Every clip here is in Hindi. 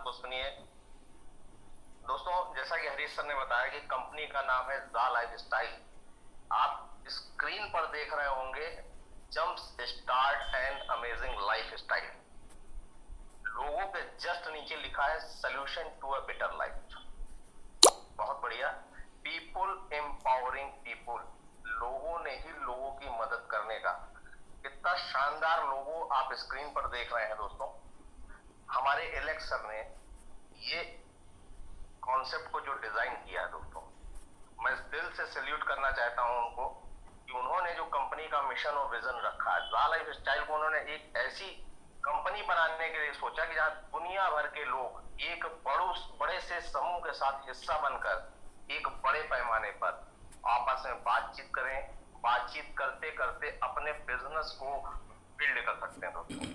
तो सुनिए दोस्तों, जैसा कि हरीश सर ने बताया कि कंपनी का नाम है ज़ा लाइफ स्टाइल। आप स्क्रीन पर देख रहे होंगे jump start and amazing lifestyle. लोगों के जस्ट नीचे लिखा है solution to a better life. बहुत बढ़िया। पीपुल एम्पावरिंग पीपुल, लोगों ने ही लोगों की मदद करने का। कितना शानदार लोगो आप स्क्रीन पर देख रहे हैं दोस्तों। हमारे एलेक्स सर ने ये कॉन्सेप्ट को जो डिजाइन किया है दोस्तों, मैं दिल से सैल्यूट करना चाहता हूं उनको कि उन्होंने जो कंपनी का मिशन और विजन रखा है, ज़ा लाइफ स्टाइल को उन्होंने एक ऐसी कंपनी बनाने के लिए सोचा कि जहां दुनिया भर के लोग एक बड़े से समूह के साथ हिस्सा बनकर एक बड़े पैमाने पर आपस में बातचीत करें। बातचीत करते करते अपने बिजनेस को बिल्ड कर सकते हैं दोस्तों।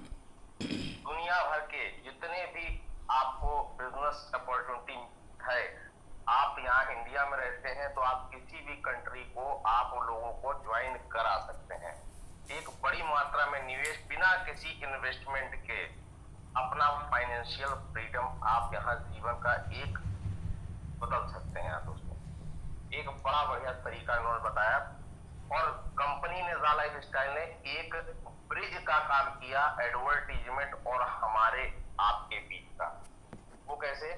दुनिया भर के जितने भी आपको बिजनेस अपॉर्चुनिटी है, आप यहाँ इंडिया में रहते हैं तो आप किसी भी कंट्री को आप लोगों को ज्वाइन करा सकते हैं। एक बड़ी मात्रा में निवेश बिना किसी इन्वेस्टमेंट के अपना फाइनेंशियल फ्रीडम आप यहाँ जीवन का एक बदल सकते हैं दोस्तों। एक बड़ा बढ़िया तरीका इन्होंने बताया और कंपनी ने ज़ा लाइफ स्टाइल ने एक ब्रिज का काम किया एडवर्टीजमेंट और हमारे आपके बीच का। वो कैसे?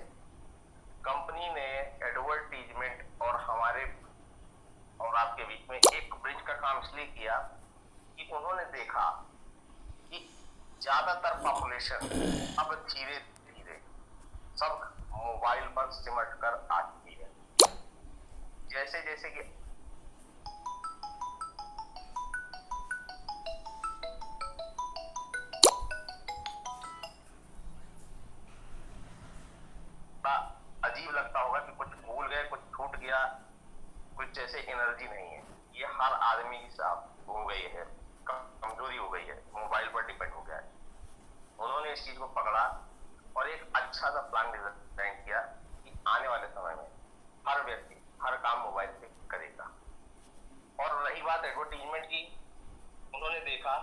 कंपनी ने एडवर्टीजमेंट और हमारे और आपके बीच में एक ब्रिज का काम इसलिए किया कि उन्होंने देखा कि ज्यादातर पॉपुलेशन अब धीरे धीरे सब मोबाइल पर सिमट कर आ चुकी है। जैसे जैसे कि अजीब लगता होगा कि कुछ भूल गए, कुछ छूट गया, कुछ जैसे एनर्जी नहीं है। ये हर आदमी की साथ हो गई है, कमजोरी हो गई है, मोबाइल पर डिपेंड हो गया है। उन्होंने इस चीज को पकड़ा और एक अच्छा सा प्लान डिजाइन किया कि आने वाले समय में हर व्यक्ति हर काम मोबाइल से करेगा। और रही बात एडवर्टीजमेंट की, उन्होंने देखा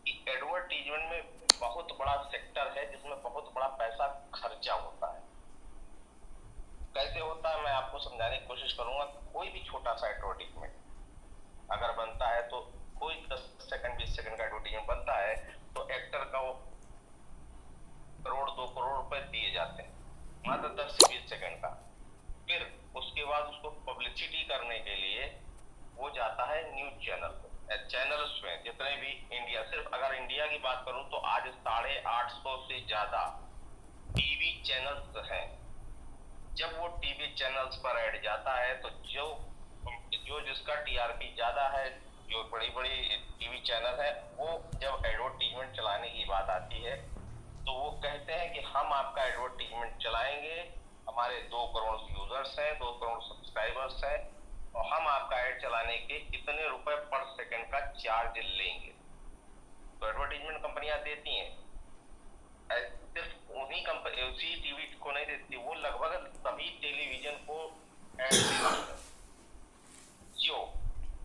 कि एडवर्टीजमेंट में बहुत बड़ा सेक्टर है जिसमें बहुत बड़ा पैसा खर्चा होता है। कैसे होता है मैं आपको समझाने की कोशिश करूंगा। कोई भी छोटा सा एडवर्टीजमेंट अगर बनता है तो कोई 10 सेकंड 20 सेकंड का एडवर्टीजमेंट बनता है तो एक्टर का वो करोड़ 2 करोड़ रुपए दिए जाते हैं, मात्र 10 से 20 सेकंड का। फिर उसके बाद उसको पब्लिसिटी करने के लिए वो जाता है न्यूज चैनल्स में। जितने भी इंडिया, सिर्फ अगर इंडिया की बात करूं तो आज 850 से ज्यादा टीवी चैनल्स हैं। जब वो टीवी चैनल्स पर ऐड जाता है तो जो जिसका टीआरपी ज्यादा है, जो बड़ी बड़ी टीवी चैनल है, वो जब एडवर्टीजमेंट चलाने की बात आती है तो वो कहते हैं कि हम आपका एडवर्टीजमेंट चलाएंगे, हमारे 2 करोड़ यूजर्स हैं, 2 करोड़ सब्सक्राइबर्स हैं और हम आपका ऐड चलाने के इतने रुपए पर सेकंड का चार्ज लेंगे। तो एडवर्टीजमेंट कंपनियां देती हैं, सिर्फ उसी टीवी को नहीं देती, वो लगभग सभी टेलीविजन को ऐड देती है। जो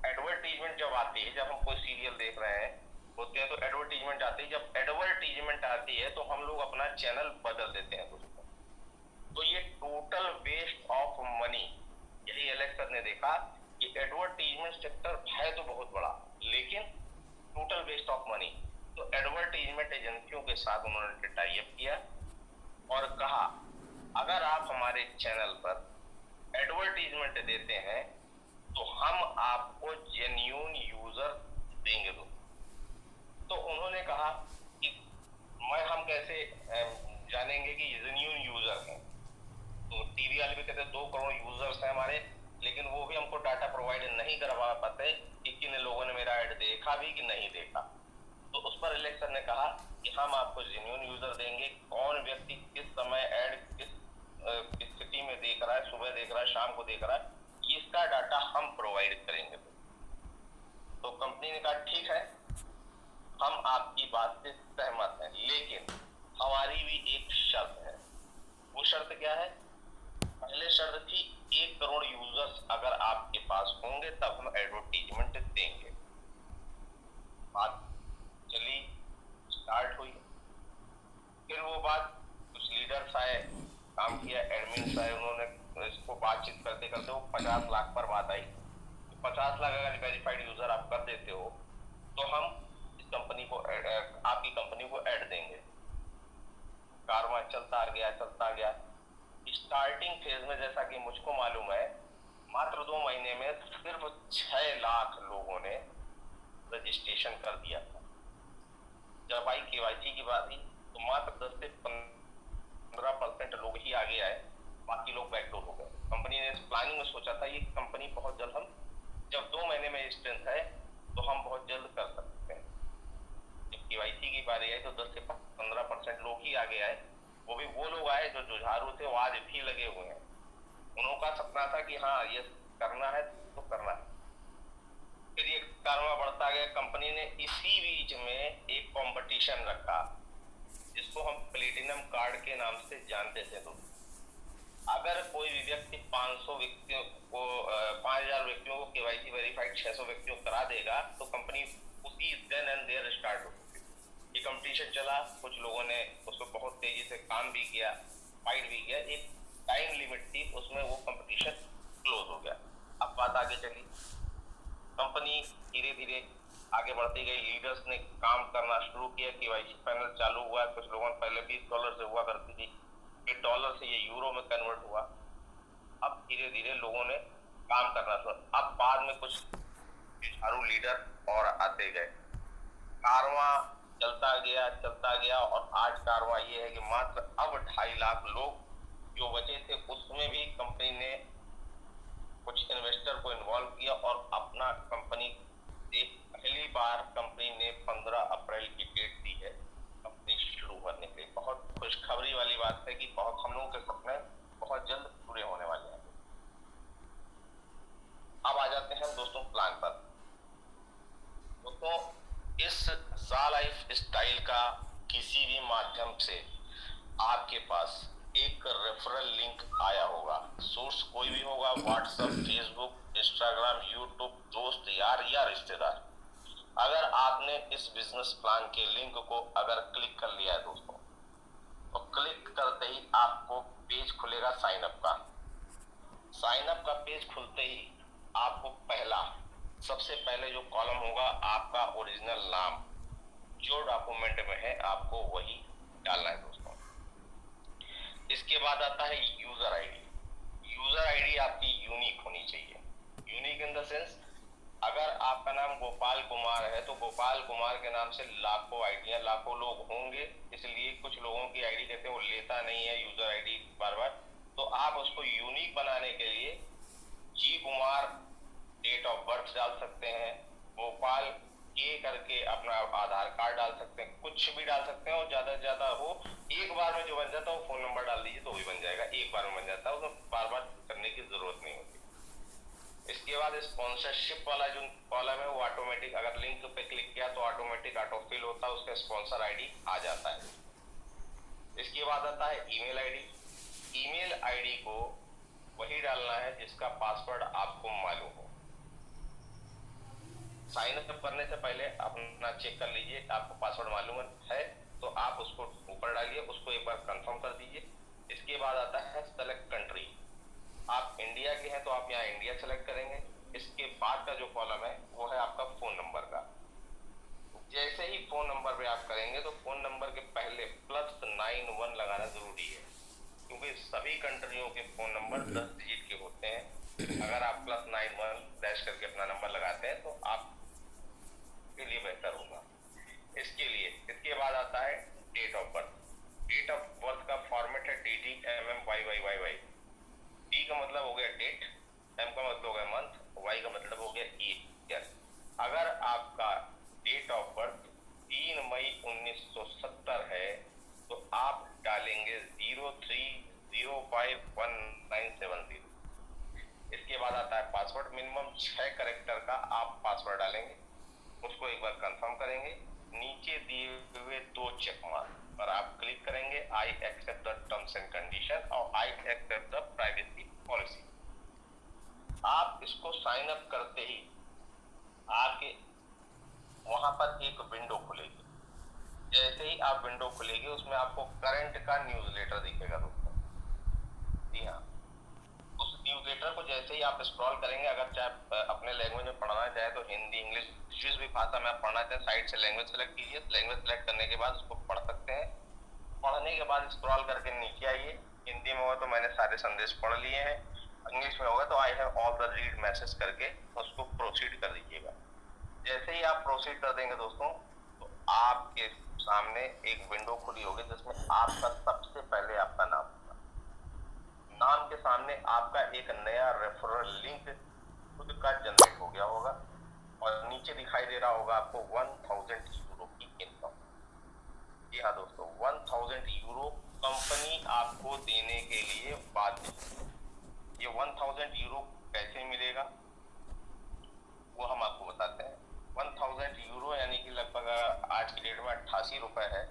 एडवर्टीजमेंट जब आती है, जब हम कोई सीरियल देख रहे हैं होते हैं तो एडवर्टीजमेंट आती है, जब एडवर्टीजमेंट आती है तो हम लोग अपना चैनल बदल देते हैं दोस्तों। तो ये टोटल वेस्ट ऑफ मनी। यही एलेक्स सर ने देखा कि एडवर्टीजमेंट सेक्टर है तो बहुत बड़ा, लेकिन टोटल वेस्ट ऑफ मनी। तो एडवर्टीजमेंट एजेंसियों के साथ उन्होंने टाई अप किया और कहा अगर आप हमारे चैनल पर एडवर्टीजमेंट देते हैं तो हम आपको जेन्युइन यूजर देंगे। तो उन्होंने कहा कि हम कैसे जानेंगे कि जेन्युइन यूजर हैं? तो टीवी वाले भी कहते 2 करोड़ यूजर्स हैं हमारे, लेकिन वो भी हमको डाटा प्रोवाइड नहीं करवा पाते कि किन लोगों ने मेरा ऐड देखा भी कि नहीं देखा। तो उस पर एलेक्स सर ने कहा कि हम आपको जेन्युइन यूजर देंगे। कौन व्यक्ति किस समय ऐड किस स्थिति में देख रहा है, सुबह देख रहा है, शाम को देख रहा है, इसका डाटा हम प्रोवाइड करेंगे। तो कंपनी ने कहा ठीक है, हम आपकी बात से सहमत हैं, लेकिन हमारी भी एक शर्त है। वो शर्त क्या है? पहले शर्त थी 1 करोड़ यूजर्स अगर आपके पास होंगे तब हम एडवर्टीजमेंट देंगे। बात चली, स्टार्ट हुई, फिर वो बात कुछ लीडर काम किया, एडमिन साहब उन्होंने इसको बातचीत करते करते वो 50 लाख पर बात आई। 50 लाख अगर वेरीफाइड यूजर आप कर देते हो तो हम इस कंपनी को आपकी कंपनी को ऐड देंगे। कारवां चलता गया। स्टार्टिंग फेज में जैसा कि मुझको मालूम है, मात्र 2 महीने में सिर्फ 6 लाख लोगों ने रजिस्ट्रेशन कर दिया था। जब आई केवाईसी की बात आई तो मात्र 10 से 15% लोग ही आगे आए, बाकी लोग बैकडोर हो गए। कंपनी ने इस प्लानिंग में सोचा था ये कंपनी बहुत जल्द, हम जब 2 महीने में स्ट्रेंथ है तो हम बहुत जल्द कर सकते हैं। जब केवाईसी की बारी आई तो 10 से 15% लोग ही आगे आए, वो भी वो लोग आए जो जुझारू थे, वो आज भी लगे हुए हैं। उनका सपना था कि हाँ ये करना है तो करना है। फिर ये कारवां बढ़ता गया। कंपनी ने इसी बीच में एक कंपटीशन रखा जिसको हम प्लेटिनम कार्ड के नाम से जानते थे। तो अगर कोई भी व्यक्ति 500 व्यक्तियों को 5000 व्यक्तियों को केवाईसी वेरीफाइड 600 व्यक्तियों को करा देगा तो कंपनी उसी देन एंड देयर स्टार्ट हो गई। ये कंपटीशन चला, कुछ लोगों ने उसको बहुत तेजी से काम भी किया, फाइट भी किया। एक टाइम लिमिट थी, उसमें वो कंपटीशन क्लोज हो गया। अब बात आगे चली, कंपनी धीरे धीरे आगे बढ़ती गई। लीडर्स ने काम करना शुरू किया, केवाईसी पैनल चालू हुआ। कुछ लोगों ने पहले $20 से हुआ करती थी, $8 से ये यूरो में कन्वर्ट हुआ। अब धीरे धीरे लोगों ने काम करना शुरू। अब बाद में कुछ जुझारू लीडर और आते गए, कारवां चलता गया और आज कारवां ये है कि मात्र अब 2.5 लाख लोग जो बचे थे उसमें भी कंपनी ने कुछ इन्वेस्टर को इन्वॉल्व किया और अपना कंपनी एक पहली बार कंपनी ने 15 अप्रैल की डेट दी है कंपनी शुरू करने के लिए। बहुत खुशखबरी वाली बात है कि बहुत हम लोगों के सपने बहुत जल्द पूरे होने वाले हैं। अब आ जाते हैं दोस्तों प्लान पर। दोस्तों इस ज़ा लाइफ स्टाइल का किसी भी माध्यम से आपके पास एक रेफरल लिंक आया होगा। सोर्स कोई भी होगा, व्हाट्सएप, फेसबुक, इंस्टाग्राम, यूट्यूब, दोस्त, यार या रिश्तेदार। अगर आपने इस बिजनेस प्लान के लिंक को अगर क्लिक कर लिया है दोस्तों, तो क्लिक करते ही आपको पेज खुलेगा साइन अप का। साइन अप का पेज खुलते ही आपको सबसे पहले जो कॉलम होगा, आपका ओरिजिनल नाम जो डॉक्यूमेंट में है आपको वही डालना है दोस्तों। इसके बाद आता है यूजर आईडी। यूजर आईडी आपकी यूनिक होनी चाहिए। यूनिक इन द सेंस, अगर आपका नाम गोपाल कुमार है तो गोपाल कुमार के नाम से लाखों आईडियां, लाखों लोग होंगे, इसलिए कुछ लोगों की आईडी कहते हैं वो लेता नहीं है यूजर आईडी बार बार। तो आप उसको यूनिक बनाने के लिए जी कुमार डेट ऑफ बर्थ डाल सकते हैं, गोपाल के करके अपना आधार कार्ड डाल सकते हैं, कुछ भी डाल सकते हैं। और ज्यादा से ज्यादा वो एक बार में जो बन जाता है वो फोन नंबर डाल दीजिए तो भी बन जाएगा, एक बार में बन जाता है, उसमें बार बार करने की जरूरत नहीं होती। इसके बाद स्पॉन्सरशिप वाला जो कॉलम है वो ऑटोमेटिक, अगर लिंक पे क्लिक किया तो ऑटोमेटिक ऑटोफिल होता है, उसका स्पॉन्सर आईडी आ जाता है। इसके बाद आता है ईमेल आईडी। ईमेल आईडी को वही डालना है जिसका पासवर्ड आपको मालूम हो। साइन अप करने से पहले अपना चेक कर लीजिए, आपको पासवर्ड मालूम है तो आप उसको ऊपर डालिए, उसको एक बार कंफर्म कर दीजिए। इसके बाद आता है सेलेक्ट कंट्री। आप इंडिया के हैं तो आप यहाँ इंडिया सेलेक्ट करेंगे। इसके बाद का जो कॉलम है वो है आपका फोन नंबर का। जैसे ही फोन नंबर पे आप करेंगे तो फोन नंबर के पहले +91 लगाना जरूरी है, क्योंकि सभी कंट्रियों के फोन नंबर 10 डिजिट के होते हैं। अगर आप +91 डैश करके अपना नंबर लगाते हैं तो आप के लिए बेहतर होगा। इसके बाद आता है date of birth. Date of birth का फॉर्मेट है DDMMYYYY। डी का मतलब हो गया डेट, एम का मतलब हो गया मंथ, वाई का मतलब हो गया ईयर। अगर आपका डेट ऑफ बर्थ 3 मई 1970 है तो आप डालेंगे 03051970। इसके बाद आता है पासवर्ड। मिनिमम 6 कैरेक्टर का आप पासवर्ड डालेंगे, उसको एक बार कंफर्म करेंगे। नीचे दिए हुए 2 चेक मार्क पर आप क्लिक करेंगे, I accept the terms and condition और I accept the privacy policy. आप इसको साइन अप करते ही आपके वहां पर एक विंडो खुलेगी। जैसे ही आप विंडो खुलेगी उसमें आपको करंट का न्यूज़लेटर दिखेगा दोस्तों। आप स्क्रॉल करेंगे, अगर चाहे अपने लैंग्वेज में पढ़ना चाहे तो हिंदी, इंग्लिश, जिस भी भाषा में आप पढ़ना चाहें साइड से लैंग्वेज सेलेक्ट कीजिए। लैंग्वेज सेलेक्ट करने के बाद उसको पढ़ सकते हैं। पढ़ने के बाद स्क्रॉल करके नीचे आइए। हिंदी में होगा तो मैंने सारे संदेश पढ़ लिए हैं, इंग्लिश में होगा तो I have all the read message करके उसको प्रोसीड कर दीजिएगा। जैसे ही आप प्रोसीड कर देंगे दोस्तों, तो आपके सामने एक विंडो खुली होगी जिसमें आपका सबसे पहले आपका नाम होगा। नाम के सामने आपका एक नया रेफरल लिंक खुद का जनरेट हो गया होगा और नीचे दिखाई दे रहा होगा आपको 1000 यूरो की इनकम। जी हाँ दोस्तों, 1000 यूरो कंपनी आपको देने के लिए बाध्य है। ये 1000 यूरो कैसे मिलेगा वो हम आपको बताते हैं। 1000 यूरो यानी कि लगभग आज की डेट में 88 रुपए है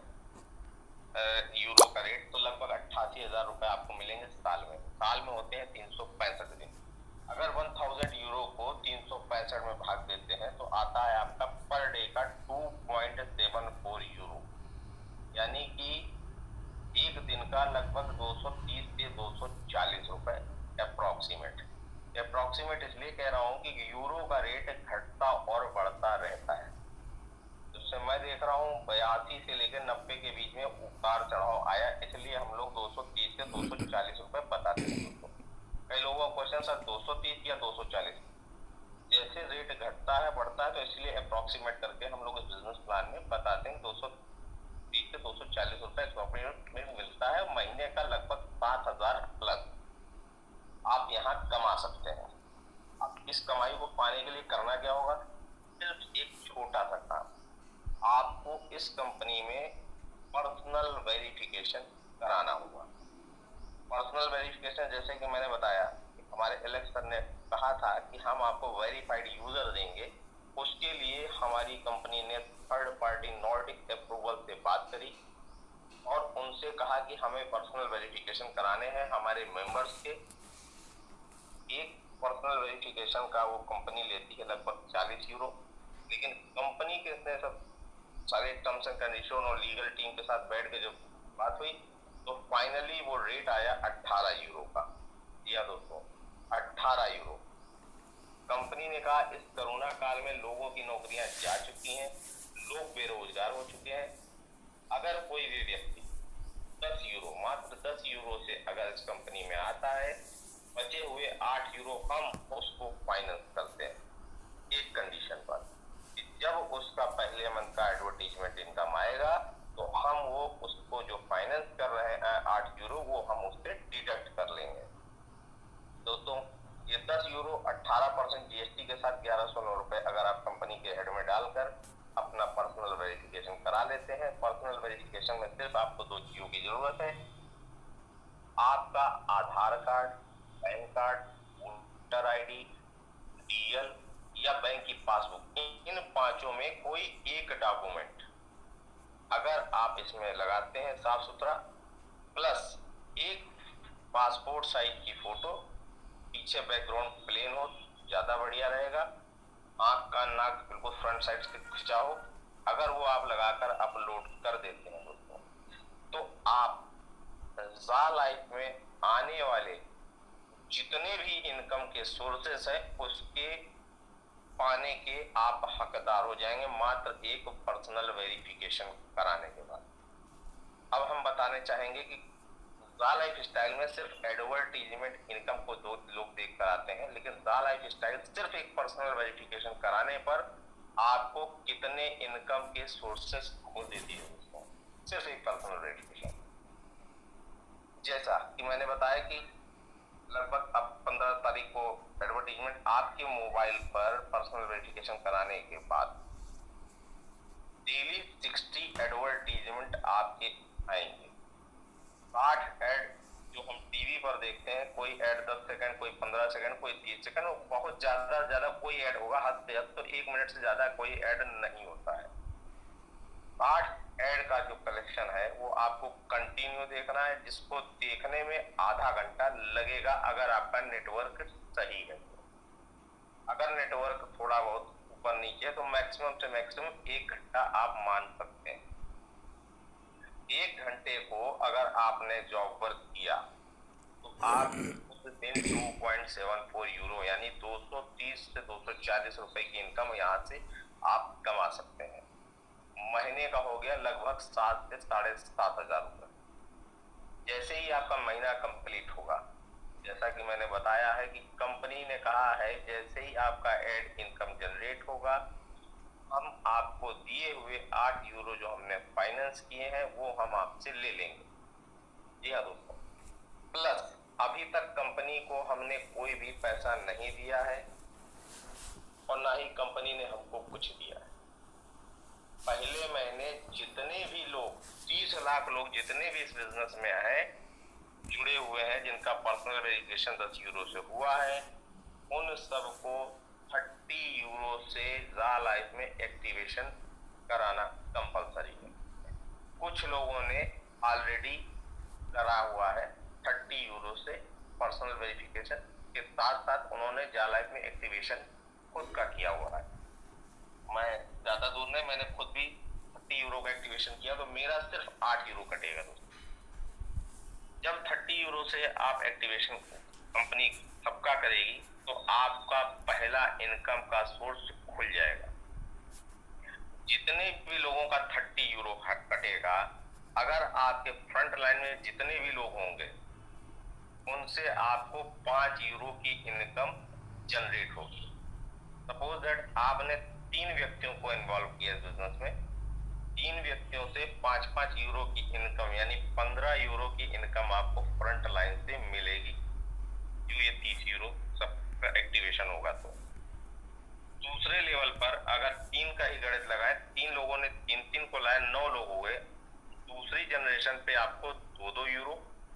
यूरो का रेट, तो लगभग 88,000 रुपए आपको मिलेंगे साल में। साल में होते हैं 365 दिन। अगर 1000 यूरो को 365 में भाग देते हैं तो आता है आपका पर डे का 2.74 यूरो, यानी कि एक दिन का लगभग 230 से 240 रुपए अप्रोक्सीमेट इसलिए कह रहा हूँ कि यूरो का रेट घटता और बढ़ता रहता है। जिससे मैं देख रहा हूँ 82 से लेकर 90 के बीच में उतार चढ़ाव आया, इसलिए हम लोग 230 से 240 रुपए बताते हैं दोस्तों। कई लोगों का क्वेश्चन सर 230 या 240, जैसे रेट घटता है बढ़ता है तो इसलिए अप्रोक्सीमेट करके हम लोग इस बिजनेस प्लान में बताते हैं 230 से 240 रुपए अप्रोक्सीमेट मिलता है। महीने का लगभग 7,000 प्लस आप यहाँ कमा सकते हैं। अब इस कमाई को पाने के लिए करना क्या होगा? सिर्फ एक छोटा सा काम, आपको इस कंपनी में पर्सनल वेरिफिकेशन कराना होगा। पर्सनल वेरिफिकेशन जैसे कि मैंने बताया, हमारे एलेक्स सर ने कहा था कि हम आपको वेरीफाइड यूजर देंगे। उसके लिए हमारी कंपनी ने थर्ड पार्टी नॉर्डिक अप्रूवल से बात करी और उनसे कहा कि हमें पर्सनल वेरिफिकेशन कराने हैं हमारे मेंबर्स के। एक पर्सनल वेरिफिकेशन का वो कंपनी लेती है लगभग 40 यूरो, लेकिन कंपनी के सब सारे टर्म्स एंड कंडीशन और लीगल टीम के साथ बैठ के जब बात हुई तो फाइनली वो रेट आया 18 यूरो का। जी हाँ दोस्तों, 18 यूरो। कंपनी ने कहा इस कोरोना काल में लोगों की नौकरियां जा चुकी हैं, लोग बेरोजगार हो चुके हैं, अगर कोई भी व्यक्ति 10 यूरो, मात्र 10 यूरो से अगर इस कंपनी में आता है, बचे हुए 8 यूरो हम उसको फाइनेंस करते हैं एक कंडीशन पर कि जब उसका पहले मंथ का एडवर्टीजमेंट इनकम आएगा तो हम वो उसको जो फाइनेंस कर रहे हैं 8 यूरो वो हम उससे डिडक्ट कर लेंगे। दोस्तों ये 10 यूरो 18% जीएसटी के साथ 1109 रुपए अगर आप कंपनी के हेड में डालकर अपना पर्सनल वेरिफिकेशन करा लेते हैं। पर्सनल वेरिफिकेशन में सिर्फ आपको 2 चीजों की जरूरत है, आपका Aadhaar card, PAN card, voter ID, DL या बैंक की पासबुक। इन पांचों में कोई एक डॉक्यूमेंट अगर आप इसमें लगाते हैं साफ सुथरा, प्लस एक पासपोर्ट साइज की फोटो, पीछे बैकग्राउंड प्लेन हो ज्यादा बढ़िया रहेगा, आंख का नाक बिल्कुल फ्रंट साइड से खिंचा हो, अगर वो आप लगाकर अपलोड कर देते हैं दोस्तों तो आप ज़ा लाइफ में आने वाले जितने भी इनकम के सोर्सेस है उसके पाने के आप हकदार हो जाएंगे, मात्र एक पर्सनल वेरिफिकेशन कराने के बाद। अब हम बताने चाहेंगे कि ज़ा लाइफ स्टाइल में सिर्फ एडवर्टीजमेंट इनकम को 2 लोग देख कर आते हैं, लेकिन ज़ा लाइफ स्टाइल सिर्फ एक पर्सनल वेरिफिकेशन कराने पर आपको कितने इनकम के सोर्सेस को देती है दोस्तों, सिर्फ एक पर्सनल वेरिफिकेशन। जैसा कि मैंने बताया कि लगभग अब 15 तारीख को एडवर्टीजमेंट आपके मोबाइल पर पर्सनल वेरिफिकेशन कराने के बाद डेली 60 एडवर्टीजमेंट आपके आएंगे। 60 ऐड जो हम टीवी पर देखते हैं, कोई ऐड 10 सेकंड, कोई 15 सेकंड, कोई 30 सेकंड, बहुत ज्यादा कोई ऐड होगा, हद से हद तो 1 मिनट से ज्यादा कोई ऐड नहीं होता है। 60 ऐड का जो कलेक्शन है वो आपको कंटिन्यू देखना है, जिसको देखने में आधा घंटा लगेगा अगर आपका नेटवर्क सही है। अगर नेटवर्क थोड़ा बहुत ऊपर नीचे है तो मैक्सिमम से मैक्सिमम 1 घंटा आप मान सकते हैं। 1 घंटे को अगर आपने जॉब वर्क किया तो आप उस दिन 2.74 यूरो यानी 230 से 240 रुपए की इनकम यहाँ से आप कमा सकते हैं। महीने का हो गया लगभग 7 से 7,500 रुपए। जैसे ही आपका महीना कंप्लीट होगा, जैसा कि मैंने बताया है कि कंपनी ने कहा है जैसे ही आपका एड इनकम जनरेट होगा, हम आपको दिए हुए 8 यूरो जो हमने फाइनेंस किए हैं वो हम आपसे ले लेंगे। जी हाँ दोस्तों, प्लस अभी तक कंपनी को हमने कोई भी पैसा नहीं दिया है और ना ही कंपनी ने हमको कुछ दिया है। पहले महीने जितने भी लोग 30 लाख लोग जितने भी इस बिजनेस में हैं, जुड़े हुए हैं, जिनका पर्सनल वेरिफिकेशन 10 यूरो से हुआ है, उन सबको 30 यूरो से ज़ा लाइफ में एक्टिवेशन कराना कंपलसरी है। कुछ लोगों ने ऑलरेडी करा हुआ है 30 यूरो से पर्सनल वेरिफिकेशन के साथ साथ उन्होंने जा लाइफ में एक्टिवेशन खुद का किया हुआ है। मैं ज़्यादा दूर नहीं, मैंने खुद भी 30 यूरो का एक्टिवेशन किया, तो मेरा सिर्फ 8 यूरो कटेगा दोस्तों। जब 30 यूरो से आप एक्टिवेशन कंपनी सबका करेगी तो आपका पहला इनकम का सोर्स खुल जाएगा। जितने भी लोगों का 30 यूरो कटेगा, अगर आपके फ्रंट लाइन में जितने भी लोग होंगे उनसे आपको 5 यूरो की इनकम जनरेट होगी। सपोज दैट आपने 3 व्यक्तियों को इन्वॉल्व किया इस बिजनेस में, 3 व्यक्तियों से 5-5 यूरो की इनकम यानी 15 यूरो की इनकम आपको फ्रंट लाइन से मिलेगी जो ये 30 यूरो सबका एक्टिवेशन होगा। तो दूसरे लेवल पर अगर 3 का ही गणित लगाए, 3 लोगों ने 3-3 को लाया, 9 लोग हो गए, दूसरी जनरेशन पे आपको 2-2 यूरो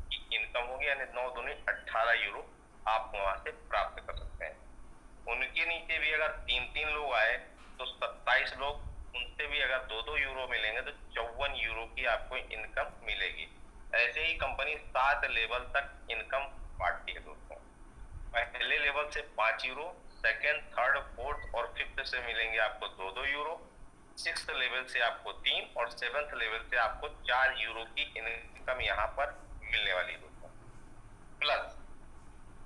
की इनकम होगी यानी 9 दूनी 18 यूरो आप वहां से प्राप्त कर सकते हैं। उनके नीचे भी अगर 3-3 लोग आए तो 27 लोग, उनसे भी अगर 2-2 यूरो मिलेंगे तो 54 यूरो की आपको इनकम मिलेगी। ऐसे ही कंपनी 7 लेवल तक इनकम बांटती है दोस्तों। पहले लेवल से 5 यूरो, सेकेंड, थर्ड, फोर्थ और फिफ्थ से मिलेंगे आपको 2-2 यूरो, 6th लेवल से आपको 3 और 7th लेवल से आपको 4 यूरो की इनकम यहाँ पर मिलने वाली है दोस्तों। प्लस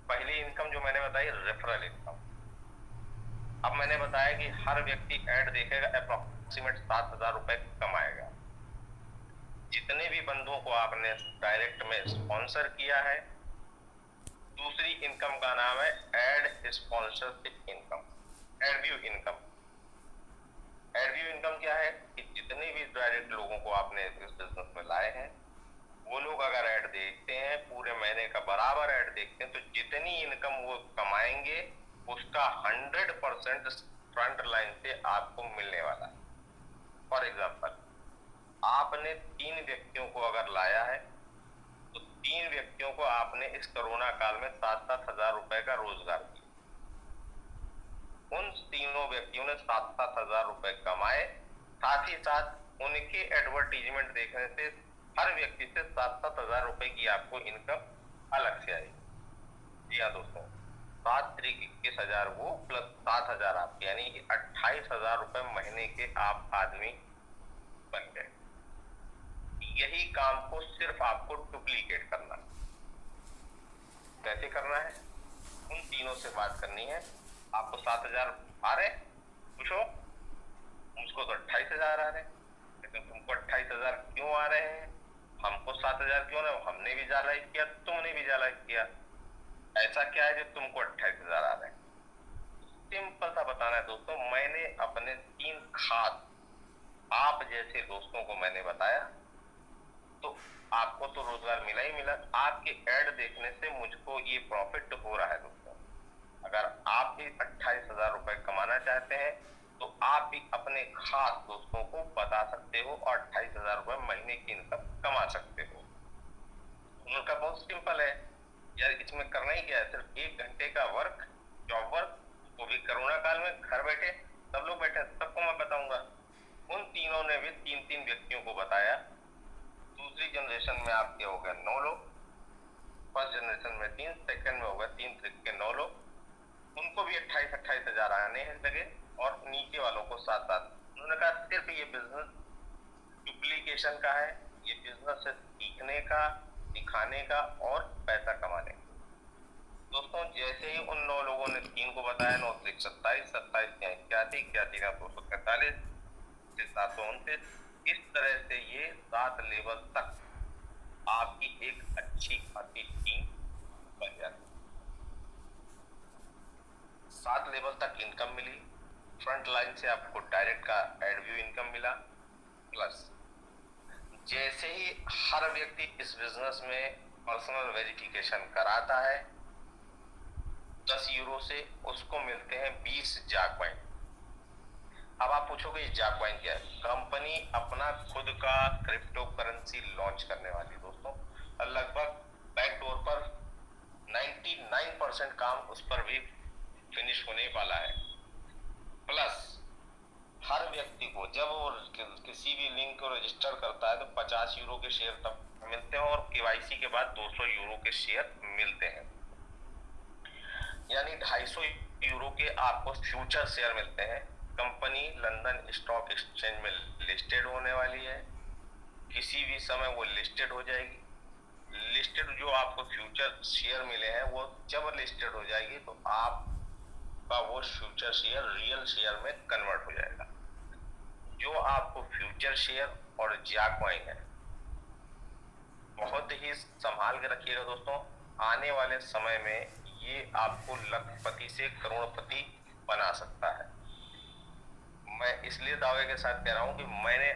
पहली इनकम जो मैंने बताई रेफरल इनकम। अब मैंने बताया कि हर व्यक्ति ऐड देखेगा अप्रोक्सीमेट 7,000 रुपए कमाएगा। जितने भी बंदों को आपने डायरेक्ट में स्पॉन्सर किया है, दूसरी इनकम का नाम है ad sponsorship income, ad view income. Ad view income क्या है कि जितने भी डायरेक्ट लोगों को आपने इस बिजनेस में लाए हैं, वो लोग अगर ऐड देखते हैं, पूरे महीने का बराबर ऐड देखते हैं, तो जितनी इनकम वो कमाएंगे उसका 100% फ्रंट लाइन से आपको मिलने वाला है। फॉर एग्जाम्पल, आपने 3 व्यक्तियों को अगर लाया है तो 3 व्यक्तियों को आपने इस कोरोना काल में 7-7 हजार रुपए का रोजगार दिया। उन तीनों व्यक्तियों ने 7-7 हजार रुपए कमाए, साथ ही साथ उनके एडवर्टीजमेंट देखने से हर व्यक्ति से 7-7 हजार रुपए की आपको इनकम अलग से आएगी। जी हाँ दोस्तों, 7-3-21,000 वो प्लस 7,000 आपके, यानी 28,000 रुपए महीने के आप आदमी बन गए। यही काम को सिर्फ आपको डुप्लीकेट करना है। कैसे करना है? उन तीनों से बात करनी है। आपको 7,000 आ रहे, पूछो, मुझको तो 28,000 आ रहे, लेकिन तुमको 28,000 क्यों आ रहे हैं? हमको 7,000 क्यों ना? हमने भी जाला किया, तुमने भी जाला किया, ऐसा क्या है जो तुमको 28,000 आ रहे हैं? सिंपल सा बताना है दोस्तों। मैंने अपने 3 खास आप जैसे दोस्तों को मैंने बताया, तो आपको तो रोजगार मिला ही मिला। आपके ऐड देखने से मुझको ये प्रॉफिट हो रहा है दोस्तों। अगर आप भी 28,000 रुपए कमाना चाहते हैं तो आप भी अपने खास दोस्तों को बता सकते हो और 28,000 रुपए महीने की इनकम कमा सकते हो। उनका बहुत सिंपल है यार, इसमें करना ही क्या है, सिर्फ 1 घंटे का वर्क, जॉब वर्क, वो भी कोरोना काल में घर बैठे, सब लोग बैठे, सबको मैं बताऊंगा। उन तीनों ने भी 3-3 व्यक्तियों को बताया। दूसरी जनरेशन में आपके हो गए 9 लोग, फर्स्ट जनरेशन में 3, सेकंड में हो गए 3-3 9 लोग। उनको भी 28,000 आने लगे और नीचे वालों को 7-7। उन्होंने कहा सिर्फ ये बिजनेस डुप्लीकेशन का है, ये बिजनेस है सीखने का, दिखाने का और पैसा कमाने का। जैसे ही उन 9 लोगों ने 3 को बताया, 9 त्रिक 27, 27 क्या 81, 81 का 243 से 729, इस तरह से ये 7 लेवल तक आपकी एक अच्छी खासी टीम बन जाती है। 7 लेवल तक इनकम मिली, फ्रंट लाइन से आपको डायरेक्ट का एड व्यू इनकम मिला, प्लस जैसे ही हर व्यक्ति इस बिजनेस में पर्सनल वेरिफिकेशन कराता है 10 यूरो से उसको मिलते हैं 20 जाक कॉइन। अब आप पूछोगे ये जाक कॉइन क्या है? कंपनी अपना खुद का क्रिप्टो करेंसी लॉन्च करने वाली दोस्तों, लगभग बैकडोर पर 99% काम उस पर भी फिनिश होने वाला है। प्लस हर व्यक्ति को जब वो किसी भी लिंक को रजिस्टर करता है तो 50 यूरो के शेयर तब मिलते हैं और केवाईसी के बाद 200 यूरो के शेयर मिलते हैं, यानी 250 यूरो के आपको फ्यूचर शेयर मिलते हैं। कंपनी लंदन स्टॉक एक्सचेंज में लिस्टेड होने वाली है, किसी भी समय वो लिस्टेड हो जाएगी। लिस्टेड जो आपको फ्यूचर शेयर मिले हैं वो जब लिस्टेड हो जाएगी तो आपका वो फ्यूचर शेयर रियल शेयर में कन्वर्ट हो जाएगा। जो आपको फ्यूचर शेयर और जाक कॉइन है बहुत ही संभाल के रखिएगा दोस्तों, आने वाले समय में ये आपको लखपति से करोड़पति बना सकता है। मैं इसलिए दावे के साथ कह रहा हूं कि मैंने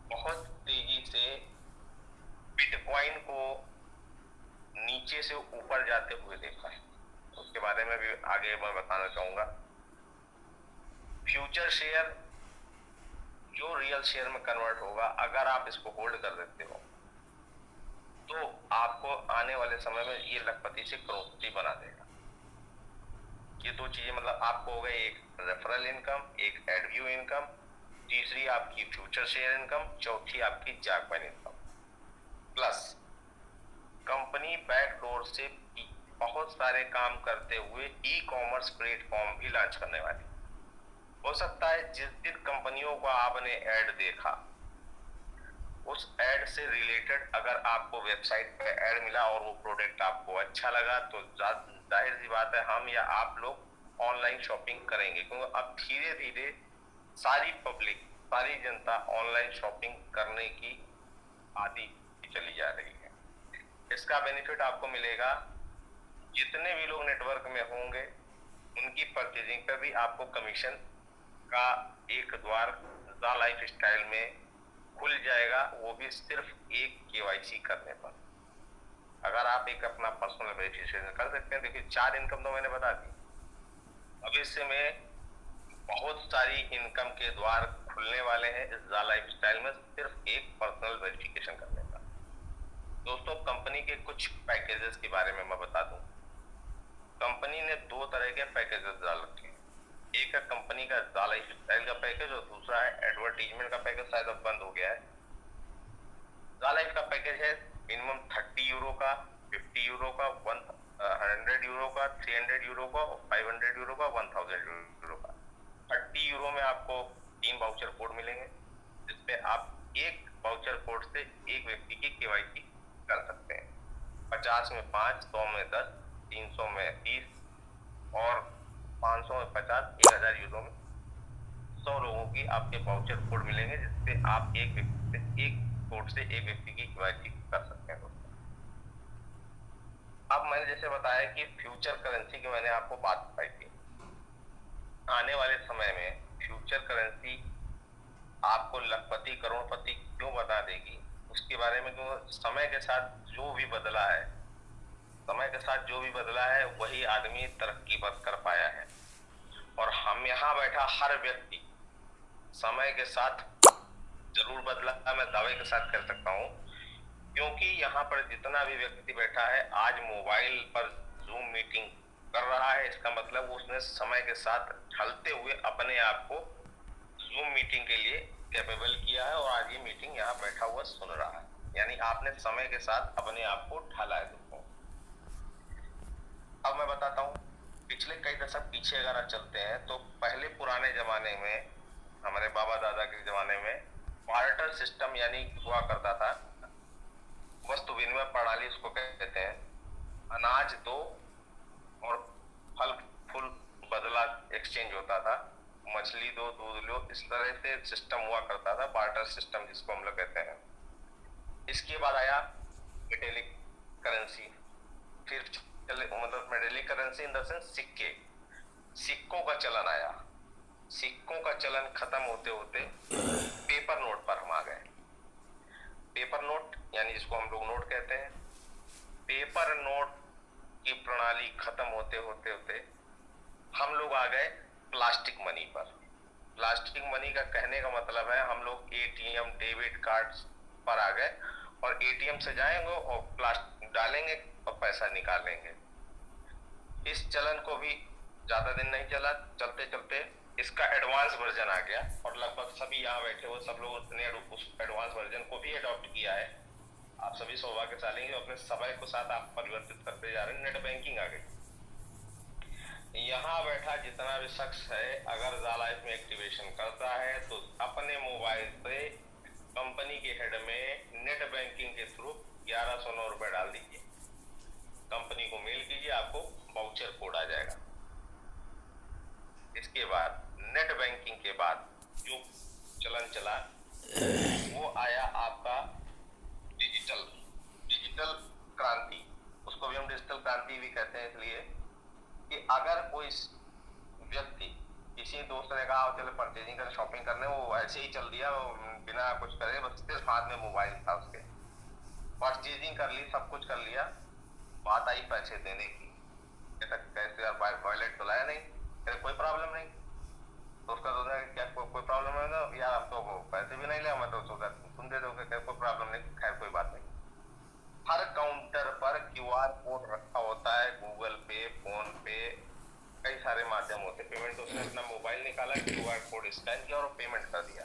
बहुत तेजी से बिटकॉइन को नीचे से ऊपर जाते हुए देखा है, उसके बारे में भी आगे मैं बताना चाहूंगा। फ्यूचर शेयर जो रियल शेयर में कन्वर्ट होगा, अगर आप इसको होल्ड कर देते हो तो आपको आने वाले समय में ये लखपति से करोड़पति बना देगा। ये दो चीजें मतलब आपको हो गई, एक रेफरल इनकम, एक एड व्यू इनकम, तीसरी आपकी फ्यूचर शेयर इनकम, चौथी आपकी जाक coin income. Plus company backdoor से बहुत सारे काम करते हुए ई कॉमर्स प्लेटफॉर्म भी लॉन्च करने वाली। हो सकता है जिस जिन कंपनियों को आपने ऐड देखा उस ऐड से रिलेटेड अगर आपको वेबसाइट पे ऐड मिला और वो प्रोडक्ट आपको अच्छा लगा तो जाहिर सी बात है हम या आप लोग ऑनलाइन शॉपिंग करेंगे, क्योंकि अब धीरे धीरे सारी पब्लिक, सारी जनता ऑनलाइन शॉपिंग करने की आदी चली जा रही है। इसका बेनिफिट आपको मिलेगा, जितने भी लोग नेटवर्क में होंगे उनकी परचेजिंग पे भी आपको कमीशन का एक द्वार द लाइफ स्टाइल में खुल जाएगा, वो भी सिर्फ एक केवाईसी करने पर। अगर आप एक अपना पर्सनल वेरिफिकेशन कर सकते हैं, देखिए 4 इनकम तो मैंने बता दी, भविष्य में बहुत सारी इनकम के द्वार खुलने वाले हैं इस द लाइफ स्टाइल में, सिर्फ एक पर्सनल वेरिफिकेशन करने पर। दोस्तों कंपनी के कुछ पैकेजेस के बारे में मैं बता दूं। कंपनी ने 2 तरह के पैकेजेस डाल रखे हैं, एक है कंपनी का द लाइफ स्टाइल का पैकेज और दूसरा है एडवर्टीजमेंट का पैकेज, शायद अब बंद हो गया है। द लाइफ का पैकेज है मिनिमम 30 यूरो का, 50 यूरो का, 100 यूरो का, 300 यूरो का, 500 यूरो का, 1000 यूरो का। 30 यूरो में आपको 3 वाउचर कोड मिलेंगे, जिसपे आप एक वाउचर कोड से एक व्यक्ति की केवाईसी कर सकते हैं। 50 में 5, 100 में 10, 300 में 30 और 500 में 50, 1000 यूरो में 100 लोगों की आपके वाउचर कोड मिलेंगे, जिससे आप एक व्यक्ति से एक कोड से एक व्यक्ति की केवाईसी कर सकते हैं। अब मैंने जैसे बताया कि फ्यूचर करेंसी की मैंने आपको बात बताई थी, आने वाले समय में फ्यूचर करेंसी आपको लखपति करोड़पति क्यों बता देगी उसके बारे में, क्योंकि समय के साथ जो भी बदला है, समय के साथ जो भी बदला है वही आदमी तरक्की कर पाया है। और हम यहाँ बैठा हर व्यक्ति समय के साथ जरूर बदला, मैं दावे के साथ कह सकता हूँ, क्योंकि यहाँ पर जितना भी व्यक्ति बैठा है आज मोबाइल पर जूम मीटिंग कर रहा है, इसका मतलब उसने समय के साथ ढलते हुए अपने आप को जूम मीटिंग के लिए कैपेबल किया है और आज ये मीटिंग यहाँ बैठा हुआ सुन रहा है, यानी आपने समय के साथ अपने आप को ढाला है दोस्तों। अब मैं बताता हूँ, पिछले कई दशक पीछे अगर आप चलते हैं तो पहले पुराने जमाने में, हमारे बाबा दादा के जमाने में बार्टर सिस्टम यानी हुआ करता था, वस्तु विनिमय प्रणाली उसको कहते हैं। अनाज दो और एक्सचेंज होता था, मछली दो दूध लो, इस तरह से सिस्टम हुआ करता था, बार्टर सिस्टम जिसको हम लोग कहते हैं। इसके बाद आया मेटेलिक करेंसी, फिर मतलब metallic currency in the sense सिक्के, सिक्कों का चलन आया। सिक्कों का चलन खत्म होते होते पेपर नोट पर हम आ गए। पेपर नोट यानी जिसको हम लोग नोट कहते हैं, पेपर नोट की प्रणाली खत्म होते होते होते हम लोग आ गए प्लास्टिक मनी पर। प्लास्टिक मनी का कहने का मतलब है हम लोग एटीएम डेबिट कार्ड पर आ गए और एटीएम से जाएंगे और प्लास्टिक डालेंगे और पैसा निकालेंगे। इस चलन को भी ज्यादा दिन नहीं चला, चलते चलते इसका एडवांस वर्जन आ गया और लगभग सभी यहाँ बैठे हुए सब लोगों ने उस एडवांस वर्जन को भी अडॉप्ट किया है। आप सभी सौभाग्यशाली हैं, अपने समय को साथ आप परिवर्तित करते जा रहे हैं। नेट बैंकिंग आ गई। यहाँ बैठा जितना भी शख्स है अगर ज़ालाइफ में एक्टिवेशन करता है तो अपने मोबाइल से कंपनी के हेड में नेट बैंकिंग के थ्रू 1109 रुपए डाल दीजिए, कंपनी को मेल कीजिए, आपको वाउचर कोड आ जाएगा। इसके बाद नेट बैंकिंग के बाद जो चलन चला वो आया आपका डिजिटल क्रांति। उसको भी हम डिजिटल क्रांति भी कहते हैं इसलिए कि अगर कोई व्यक्ति किसी दोस्त ने कहा चलो परचेजिंग करने शॉपिंग करने, वो ऐसे ही चल दिया बिना कुछ करे, बस सिर्फ हाथ में मोबाइल था उसके, परचेजिंग कर ली, सब कुछ कर लिया। बात आई पैसे देने की, कैसे यार वॉलेट तो लाया नहीं, कोई प्रॉब्लम नहीं। तो उसका सोचा क्या कोई प्रॉब्लम है ना यार, अब तो पैसे भी नहीं लिया, मैं तो सोचा तुम दे दोगे, कोई प्रॉब्लम नहीं, खैर कोई बात नहीं। हर काउंटर पर क्यूआर कोड रखा होता है, गूगल पे, फोन पे, कई सारे माध्यम होते हैं पेमेंट। उसने अपना मोबाइल निकाला, क्यूआर कोड स्कैन किया और पेमेंट कर दिया।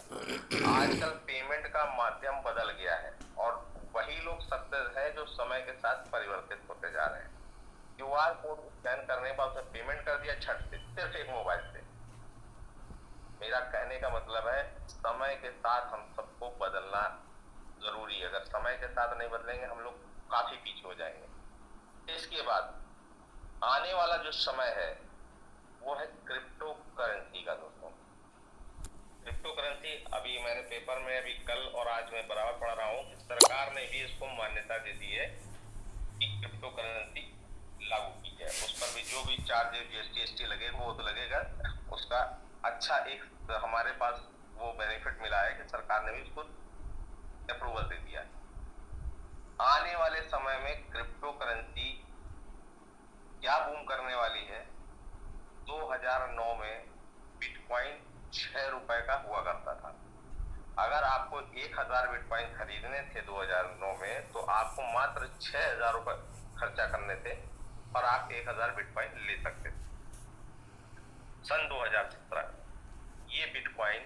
आजकल पेमेंट का माध्यम बदल गया है और वही लोग सक्सेस है जो समय के साथ परिवर्तित होते जा रहे हैं। क्यूआर कोड स्कैन करने के बाद उसने पेमेंट कर दिया छट से, सिर्फ एक मोबाइल से। मेरा कहने का मतलब है समय के साथ हम सबको बदलना जरूरी है। अगर समय के साथ नहीं बदलेंगे हम लोग काफी पीछे हो जाएंगे। इसके बाद आने वाला जो समय है वो है क्रिप्टो करेंसी का। दोस्तों क्रिप्टो करेंसी अभी मैंने पेपर में अभी कल और आज मैं बराबर पढ़ रहा हूँ, सरकार ने भी इसको मान्यता दे दी है कि क्रिप्टो करेंसी लागू की जाए। उस पर भी जो भी चार्ज जीएसटी लगेगा वो तो लगेगा, उसका अच्छा एक हमारे पास वो बेनिफिट मिला है कि सरकार ने भी उसको अप्रूवल दे दिया है। आने वाले समय में क्रिप्टो करेंसी क्या बूम करने वाली है। 2009 में बिटकॉइन 6 रुपए का हुआ करता था। अगर आपको 1000 बिटकॉइन खरीदने थे 2009 में तो आपको मात्र 6000 रुपए खर्चा करने थे और आप 1000 बिटकॉइन ले सकते थे। सन 2017 ये बिटकॉइन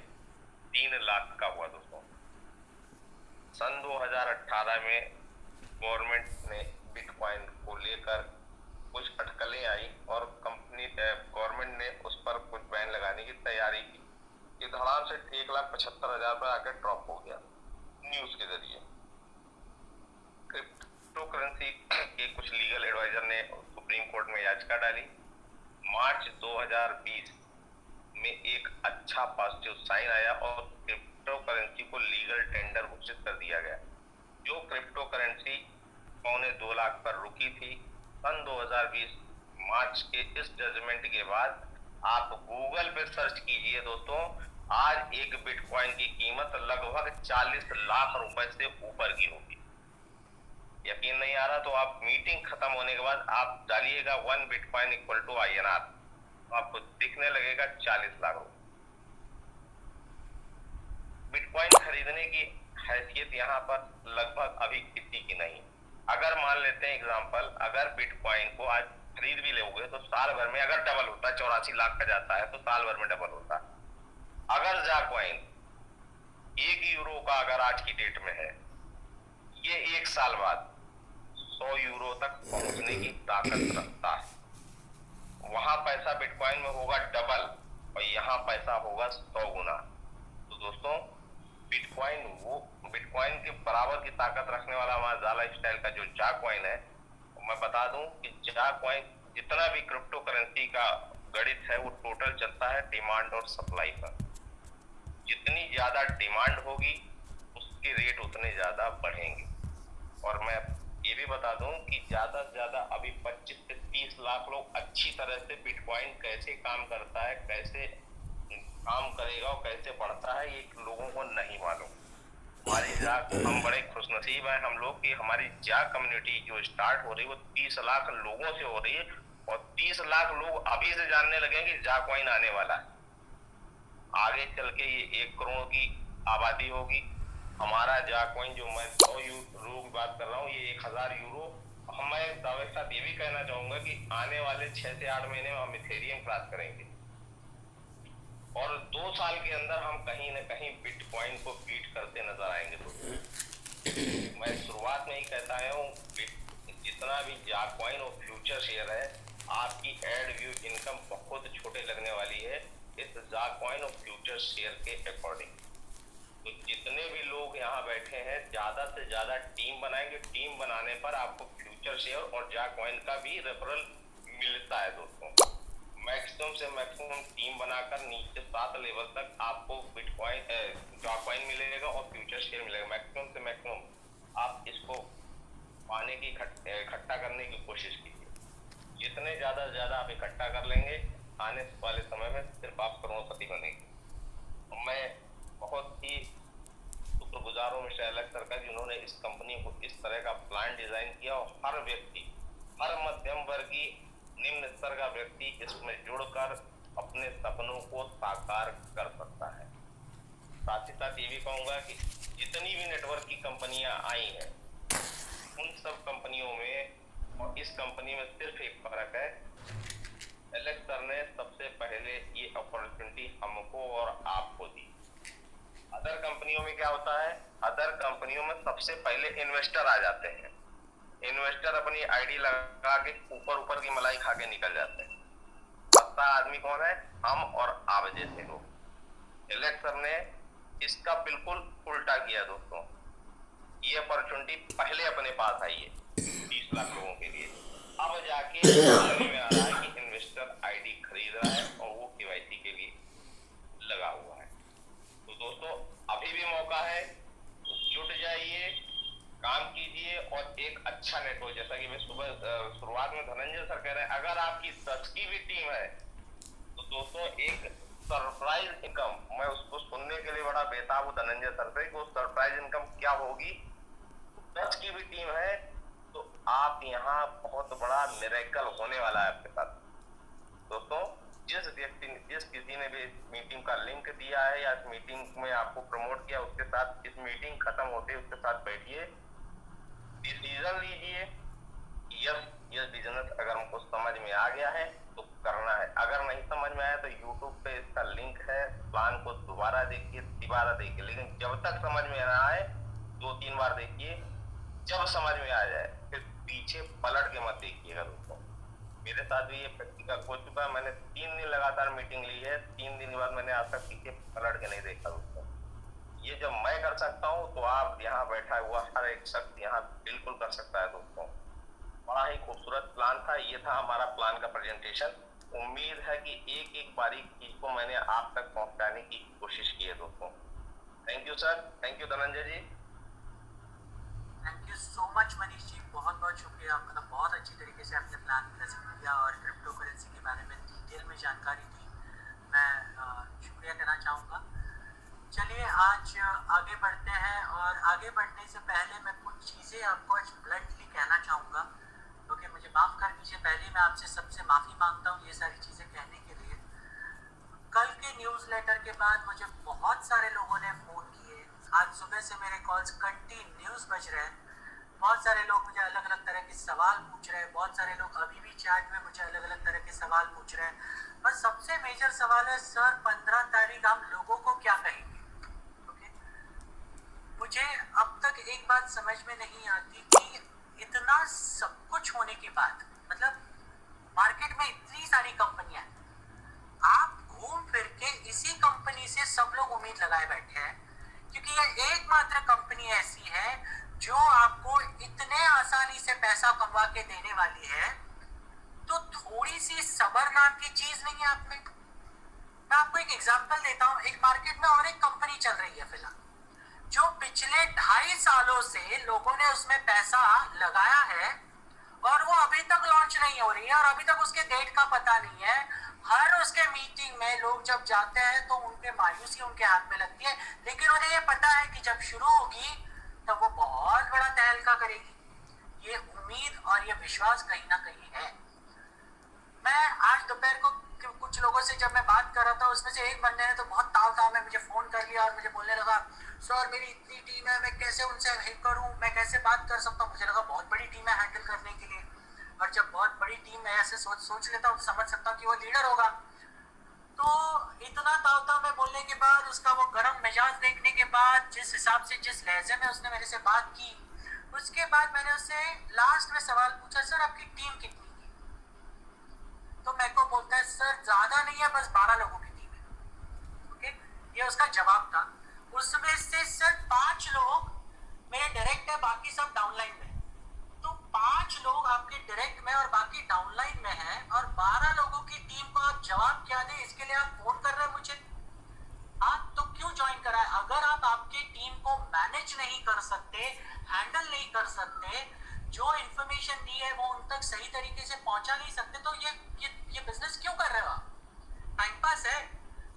3 लाख का हुआ। दोस्तों सन 2018 में गवर्नमेंट ने बिटकॉइन को लेकर कुछ अटकलें आई और गवर्नमेंट ने उस पर कुछ बैन लगाने की तैयारी की। ये धड़ाम से 1,75,000 पर आकर ड्रॉप हो गया न्यूज के जरिए। क्रिप्टो करेंसी के कुछ लीगल एडवाइजर ने सुप्रीम कोर्ट में याचिका डाली। मार्च 2020 में एक अच्छा पॉजिटिव साइन आया और क्रिप्टो करेंसी को लीगल टेंडर घोषित कर दिया गया। जो क्रिप्टो करेंसी 2.25 लाख पर रुकी थी, सन 2020 मार्च के इस जजमेंट के बाद आप गूगल पे सर्च कीजिए दोस्तों, आज एक बिटकॉइन की कीमत लगभग 40 लाख रुपए से ऊपर की होगी। यकीन नहीं आ रहा तो आप मीटिंग खत्म होने के बाद आप डालिएगा 1 बिटकॉइन इक्वल टू INR, आपको दिखने लगेगा 40 लाख रुपए। बिटकॉइन खरीदने की हैसियत यहाँ पर लगभग अभी किसी की नहीं। अगर मान लेते हैं एग्जांपल, अगर बिटकॉइन को आज खरीद भी लोगे तो साल भर में अगर डबल होता है, 84 लाख का जाता है तो साल भर में डबल होता है। अगर जाकॉइन 1 यूरो का अगर आज की डेट में है, ये 1 साल बाद 100 यूरो तक पहुंचने की ताकत रखता है। वहां पैसा बिटकॉइन में होगा डबल और यहाँ पैसा होगा 100 गुना। तो दोस्तों बिटकॉइन के बराबर की ताकत रखने वाला हमारा ज़ाला स्टाइल का जो जाकॉइन है, मैं बता दूं कि जाकॉइन जितना भी क्रिप्टो करेंसी का गणित है वो टोटल चलता है डिमांड और सप्लाई पर। जितनी ज्यादा डिमांड होगी उसके रेट उतने ज्यादा बढ़ेंगे। और मैं ये भी बता दूं कि ज्यादा से ज्यादा अभी 25 से 30 लाख लोग अच्छी तरह से बिटकॉइन कैसे काम करता है, कैसे काम करेगा और कैसे बढ़ता है, ये लोगों को नहीं मालूम। हमारी जाग, हम बड़े खुशनसीब हैं हम लोग कि हमारी जाग कम्युनिटी जो स्टार्ट हो रही है वो 30 लाख लोगों से हो रही है, और 30 लाख लोग अभी से जानने लगे कि जाग कॉइन आने वाला है। आगे चल के ये 1 करोड़ की आबादी होगी। हमारा जाग कॉइन जो मैं 100 यूरो की बात कर रहा हूँ, ये 1000 यूरो। मैं दावे के साथ ये भी कहना चाहूंगा कि आने वाले 6 से 8 महीने में हम इथेरियम क्रॉस करेंगे, और 2 साल के अंदर हम कहीं न कहीं बिटकॉइन को बीट करते नजर आएंगे। तो मैं शुरुआत में ही कहता हूँ, जितना भी जाग कॉइन और फ्यूचर शेयर है, आपकी एड व्यू इनकम बहुत छोटे लगने वाली है इस जाग कॉइन और फ्यूचर शेयर के अकॉर्डिंग। तो जितने भी लोग यहाँ बैठे हैं, ज्यादा से ज्यादा टीम बनाएंगे। टीम बनाने पर आपको फ्यूचर शेयर और जाग कॉइन का भी रेफरल मिलता है दोस्तों। मैक्सिमम से मैक्सिमम टीम बनाकर नीचे 7 लेवल तक आपको बिटकॉइन जाग कॉइन मिलेगा और फ्यूचर शेयर मिलेगा। मैक्सिमम से मैक्सिमम आप इसको पाने की इकट्ठा करने की कोशिश कीजिए। जितने ज्यादा से ज्यादा आप इकट्ठा कर लेंगे, आने वाले समय में सिर्फ आप करोड़पति बनेंगे। मैं बहुत ही शुक्रगुजार हूँ मिस्टर एलेक्स सर का, जिन्होंने इस कंपनी को इस तरह का प्लान डिजाइन किया, और हर व्यक्ति, हर मध्यम वर्गीय निम्न स्तर का व्यक्ति इसमें जुड़कर अपने सपनों को साकार कर सकता है। साथ ही साथ ये भी कहूंगा कि जितनी भी नेटवर्क की कंपनियां आई हैं, उन सब कंपनियों में और इस कंपनी में सिर्फ एक फर्क है। एलेक्स सर ने सबसे पहले ये अपॉर्चुनिटी हमको और आपको दी। अदर कंपनियों में क्या होता है, अदर कंपनियों में सबसे पहले इन्वेस्टर आ जाते हैं। इन्वेस्टर अपनी आईडी लगा के ऊपर की मलाई खा के निकल जाते हैं। सस्ता आदमी कौन है, हम और आप जैसे लोग। एलेक्स सर ने इसका बिल्कुल उल्टा किया दोस्तों। ये अपॉर्चुनिटी पहले अपने पास आई है 30 लाख लोगों के लिए, अब जाके समझ में आ रहा है कि इन्वेस्टर आईडी खरीद रहा है और वो केवाईसी के लिए लगा हुआ है। तो दोस्तों अभी भी मौका है, जुट जाइए, काम कीजिए, और एक अच्छा नेटवर्क, जैसा कि मैं सुबह शुरुआत में धनंजय सर कह रहे हैं, अगर आपकी 10 की भी टीम है तो दोस्तों एक सरप्राइज इनकम, मैं उसको सुनने के लिए बड़ा बेताब हूँ धनंजय सर से कि वो सरप्राइज इनकम क्या होगी। 10 की भी टीम है तो आप यहाँ बहुत बड़ा मिरेकल होने वाला है आपके साथ। दोस्तों जिस किसी ने भी मीटिंग का लिंक दिया है या इस मीटिंग में आपको प्रमोट किया, उसके साथ इस मीटिंग खत्म होते उसके साथ बैठिए, डिसीजन लीजिए। यस बिजनेस अगर हमको समझ में आ गया है तो करना है, अगर नहीं समझ में आया तो यूट्यूब पे इसका लिंक है, प्लान को दोबारा देखिए, तिबारा देखिए, लेकिन जब तक समझ में ना आए 2-3 बार देखिए, जब समझ में आ जाए फिर पीछे पलट के मत देखिएगा दोस्तों। मेरे साथ भी ये प्रैक्टिकल हो चुका है। मैंने 3 दिन लगातार मीटिंग ली है, 3 दिन के बाद मैंने आज तक पीछे पलट के नहीं देखा दोस्तों। ये जब मैं कर सकता हूँ तो आप यहाँ बैठा हुआ हर एक शख्स यहाँ बिल्कुल कर सकता है दोस्तों। बड़ा ही खूबसूरत प्लान था, ये था हमारा प्लान का प्रेजेंटेशन। उम्मीद है कि एक एक बारीक चीज को मैंने आप तक पहुंचाने की कोशिश की है दोस्तों। Thank you sir, thank you Dhananjay ji. Thank you so much Manish ji, बहुत बहुत शुक्रिया आपका। बहुत अच्छी तरीके से आपने प्लान प्रेजेंट किया और क्रिप्टो करेंसी के बारे में डिटेल में जानकारी दी। मैं शुक्रिया कहना चाहूँगा। चलिए आज आगे बढ़ते हैं, और आगे बढ़ने से पहले मैं कुछ चीज़ें आपको आज ब्लंटली कहना चाहूँगा, क्योंकि मुझे माफ़ कर दीजिए, पहले मैं आपसे सबसे माफ़ी मांगता हूँ ये सारी चीज़ें कहने के लिए। कल के न्यूज़लेटर के बाद मुझे बहुत सारे लोगों ने फ़ोन किए, आज सुबह से मेरे कॉल्स कंटिन्यूस बज रहे हैं। बहुत सारे लोग मुझे अलग अलग तरह के सवाल पूछ रहे हैं, बहुत सारे लोग अभी भी चैट में मुझे अलग अलग तरह के सवाल पूछ रहे हैं। पर सबसे मेजर सवाल है, सर 15 तारीख हम लोगों को क्या कहेंगे? मुझे अब तक एक बात समझ में नहीं आती कि इतना सब कुछ होने के बाद, मतलब मार्केट में इतनी सारी कंपनियां, आप घूम फिर के इसी कंपनी से सब लोग उम्मीद लगाए बैठे हैं, क्योंकि ये एकमात्र कंपनी ऐसी है जो आपको इतने आसानी से पैसा कमा के देने वाली है। तो थोड़ी सी सब्र ना नाम की चीज नहीं है आप में। मैं आपको एक एग्जांपल देता हूँ। एक मार्केट में और एक कंपनी चल रही है फिलहाल, जो पिछले 2.5 सालों से लोगों ने उसमें पैसा लगाया है और वो अभी तक लॉन्च नहीं हो रही है और अभी तक उसके डेट का पता नहीं है। हर उसके मीटिंग में लोग जब जाते हैं तो उनके मायूसी उनके हाथ में लगती है, लेकिन उन्हें ये पता है कि जब शुरू होगी तब वो बहुत बड़ा तहलका करेगी। ये उम्मीद और ये विश्वास कहीं ना कहीं है। मैं आज दोपहर को कुछ लोगों से जब मैं बात कर रहा था, उसमें से एक बंदे ने तो बहुत ताव में मुझे फोन कर लिया और मुझे बोलने लगा, सर मेरी इतनी टीम है, मैं कैसे उनसे हेल्प करूं, मैं कैसे बात कर सकता हूं। मुझे लगा बहुत बड़ी टीम है हैंडल करने के लिए, और जब बहुत बड़ी टीम में ऐसे सोच लेता हूँ तो समझ सकता हूँ कि वो लीडर होगा। तो इतना ताव में बोलने के बाद, उसका वो गर्म मिजाज देखने के बाद, जिस हिसाब से जिस लहजे में उसने मेरे से बात की, उसके बाद मैंने उससे लास्ट में सवाल पूछा, सर आपकी टीम कितनी है? तो मेरे को बोलता है, सर ज्यादा नहीं है, बस 12 लोगों की टीम है। ओके, ये उसका जवाब था। उसमें से सर 5 लोग मेरे डायरेक्ट है, बाकी सब डाउनलाइन में। तो 5 लोग आपके डायरेक्ट में और बाकी डाउनलाइन में है, और 12 लोगों की टीम को आप जवाब क्या दें, इसके लिए आप फोन कर रहे हैं मुझे। हाँ, तो क्यों ज्वाइन करा है? अगर आप आपकी टीम को मैनेज नहीं कर सकते, हैंडल नहीं कर सकते, जो इंफॉर्मेशन दी है वो उन तक सही तरीके से पहुंचा नहीं सकते, तो ये बिजनेस क्यों कर रहे हो आप? टाइम पास है।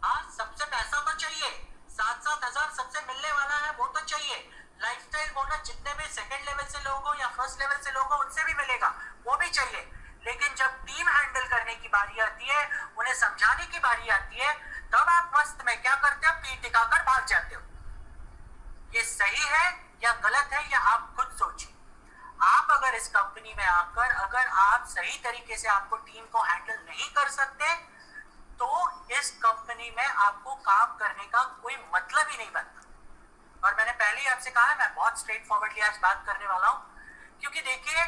हाँ, सबसे पैसा तो चाहिए, 7-7 हजार सबसे मिलने वाला है, वो तो चाहिए। लाइफस्टाइल बोनस जितने भी सेकंड लेवल से लोग हो या फर्स्ट लेवल से लोग हो उनसे भी मिलेगा, वो भी चाहिए। लेकिन जब टीम हैंडल करने की बारी आती है, उन्हें समझाने की बारी आती है, तब आप मस्त में क्या करते हो, पीठ दिखाकर भाग जाते हो। ये सही है या गलत है, या आप खुद सोचिए। आप अगर इस कंपनी में आकर अगर आप सही तरीके से आपको टीम को हैंडल नहीं कर सकते, तो इस कंपनी में आपको काम करने का कोई मतलब ही नहीं बनता। और मैंने पहले ही आपसे कहा है, मैं बहुत स्ट्रेट फॉरवर्डली आज बात करने वाला हूं, क्योंकि देखिए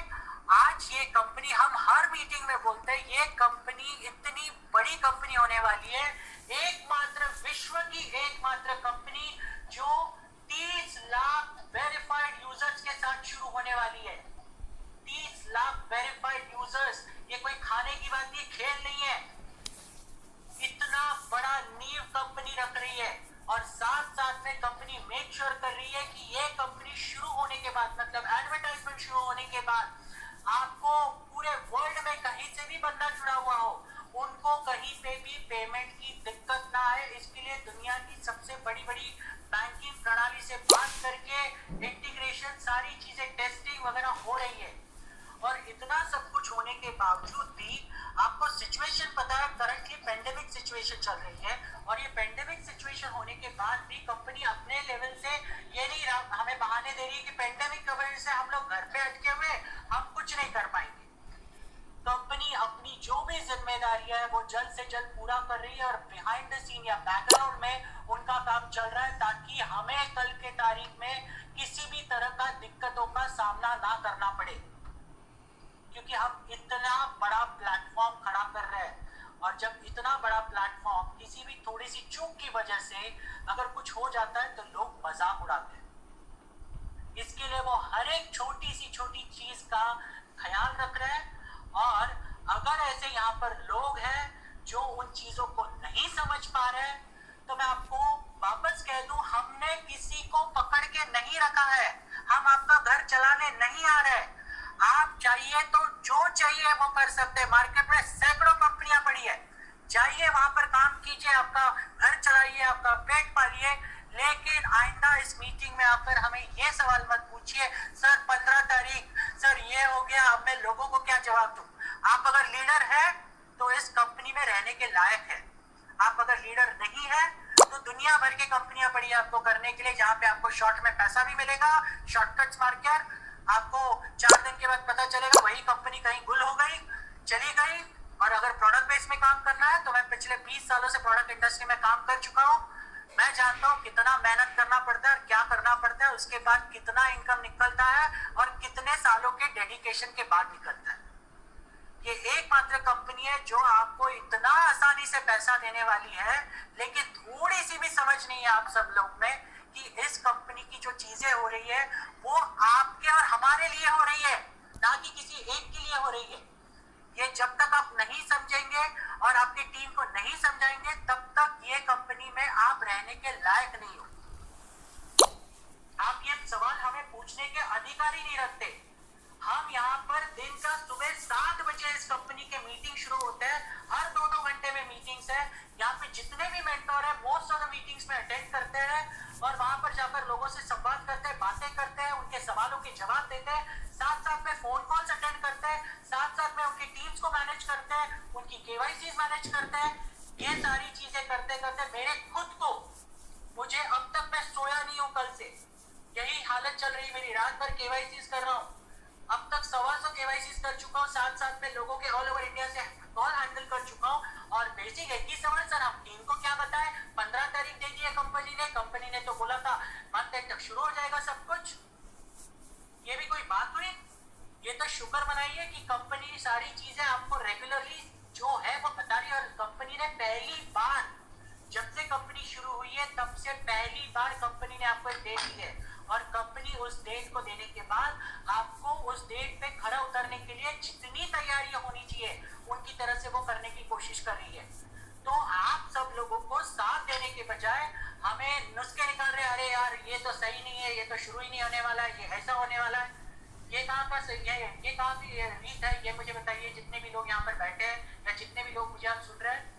आज ये कंपनी, हम हर मीटिंग में बोलते हैं, ये कंपनी इतनी बड़ी कंपनी होने वाली है, एकमात्र विश्व की एकमात्र कंपनी जो 30 लाख वेरीफाइड यूजर्स के साथ शुरू होने वाली है। 30 लाख वेरीफाइड यूजर्स, ये कोई खाने की बात नहीं, खेल नहीं है। इतना बड़ा नींव कंपनी रख रही है, और साथ साथ में कंपनी मेक श्योर कर रही है कि ये कंपनी शुरू होने के बाद, मतलब एडवर्टाइजमेंट शुरू होने के बाद, आपको पूरे वर्ल्ड में कहीं से भी बंदा जुड़ा हुआ हो, उनको कहीं पे भी पेमेंट की दिक्कत ना आए। इसके लिए दुनिया की सबसे बड़ी बड़ी बैंकिंग प्रणाली से बात करके इंटीग्रेशन, सारी चीजें, टेस्टिंग वगैरह हो रही है। और इतना सब कुछ होने के बावजूद भी आपको सिचुएशन पता है, करंटली पेंडेमिक सिचुएशन चल रही है, और ये पेंडेमिक सिचुएशन होने के बाद भी कंपनी अपने लेवल से ये नहीं हमें बहाने दे रही है कि पेंडेमिक की वजह से हम लोग घर पे अटके हुए, हम कुछ नहीं कर पाएंगे। कंपनी अपनी जो भी जिम्मेदारी है वो जल्द से जल्द पूरा कर रही है, और बिहाइंड द सीन या बैकग्राउंड में उनका काम चल रहा है, ताकि हमें कल के तारीख में किसी भी तरह का दिक्कतों का सामना ना करना पड़े। क्योंकि हम इतना बड़ा प्लेटफॉर्म खड़ा कर रहे हैं, और जब इतना बड़ा प्लेटफॉर्म किसी भी थोड़ी सी चूक की वजह से अगर कुछ हो जाता है तो लोग मजाक उड़ाते हैं। इसके लिए वो हर एक छोटी सी छोटी चीज का ख्याल रख रहे हैं। और अगर ऐसे यहाँ पर लोग हैं जो उन चीजों को नहीं समझ पा रहे हैं, तो मैं आपको वापस कह दूं, हमने किसी को पकड़ के नहीं रखा है, हम आपका घर चलाने नहीं आ रहे। आप चाहिए तो जो चाहिए वो कर सकते हैं। मार्केट में सैकड़ों कंपनियां पड़ी है, जाइए वहां पर काम कीजिए, आपका घर चलाइए, आपका पेट पालिए। लेकिन आइंदा इस मीटिंग में आकर हमें ये सवाल मत पूछिए, सर 15 तारीख, सर ये हो गया, अब मैं लोगों को क्या जवाब दूं। आप अगर लीडर है तो इस कंपनी में रहने के लायक है। आप अगर लीडर नहीं है तो दुनिया भर की कंपनियां पड़ी है आपको करने के लिए, जहां पे आपको शॉर्ट में पैसा भी मिलेगा, शॉर्टकट्स मारकर आपको 4 दिन के बाद पता चलेगा वही कंपनी कहीं गुल हो गई, चली गई। और अगर प्रोडक्ट बेस में काम करना है तो मैं पिछले 20 सालों से प्रोडक्ट इंडस्ट्री में काम कर चुका हूं। मैं जानता हूं कितना मेहनत करना पड़ता है और क्या करना पड़ता है, उसके बाद कितना इनकम निकलता है और कितने सालों के डेडिकेशन के बाद निकलता है। ये एकमात्र कंपनी है जो आपको इतना आसानी से पैसा देने वाली है, लेकिन थोड़ी सी भी समझ नहीं है आप सब लोग में कि इस कंपनी की जो चीजें हो रही है वो आपके और हमारे लिए हो रही है, ना कि किसी एक के लिए हो रही है। ये ये जब तक आप नहीं समझेंगे और आपकी टीम को नहीं समझाएंगे तब तक ये कंपनी में आप रहने के लायक नहीं हो। आप ये सवाल हमें पूछने के अधिकार ही नहीं रखते। हम यहाँ पर दिन का सुबह 7 बजे इस कंपनी के मीटिंग शुरू होते हैं, हर 2-2 घंटे में मीटिंग्स है। यहाँ पे जितने भी मेंटोर है मोस्ट ऑफ द मीटिंग्स में अटेंड करते हैं और वहां पर जाकर लोगों से संवाद करते हैं, बातें करते हैं, उनके सवालों के जवाब देते हैं, साथ साथ में फोन कॉल्स अटेंड करते हैं, साथ साथ में उनकी टीम्स को मैनेज करते हैं, उनकी केवाईसीज मैनेज करते हैं। ये सारी चीजें करते करते मेरे खुद को, मुझे अब तक मैं सोया नहीं हूँ, कल से यही हालत चल रही मेरी, रात भर केवाईसीज कर रहा हूँ। अब तक 125 केवाईसीज कर चुका हूँ, साथ साथ में लोगों के ऑल ओवर इंडिया से कॉल हैंडल कर चुका हूँ। और बेसिक एक ही सवाल सर, हम टीम को क्या बताएं? 15 तारीख दे दी है कंपनी ने तो बोला था मंथ एंड तक शुरू हो जाएगा सब कुछ। ये भी कोई बात हुई? ये तो शुक्र मनाइए कि कंपनी सारी चीजें आपको रेगुलरली जो है वो बता रही है। और कंपनी ने पहली बार, जब से कंपनी शुरू हुई है तब से पहली बार कंपनी ने आपको एक डेट दी है और कंपनी उस डेट को देने के बाद आपको उस डेट पे खरा उतरने के लिए जितनी तैयारियां होनी चाहिए उनकी तरह से वो करने की कोशिश कर रही है। तो आप सब लोगों को साथ देने के बजाय हमें नुस्खे निकाल रहे, अरे यार ये तो सही नहीं है, ये तो शुरू ही नहीं होने वाला है, ये ऐसा होने वाला है, ये कहाँ का सही है, ये कहाँ की रीत है, ये मुझे बताइए। जितने भी लोग यहाँ पर बैठे हैं या जितने भी लोग मुझे आप सुन रहे हैं,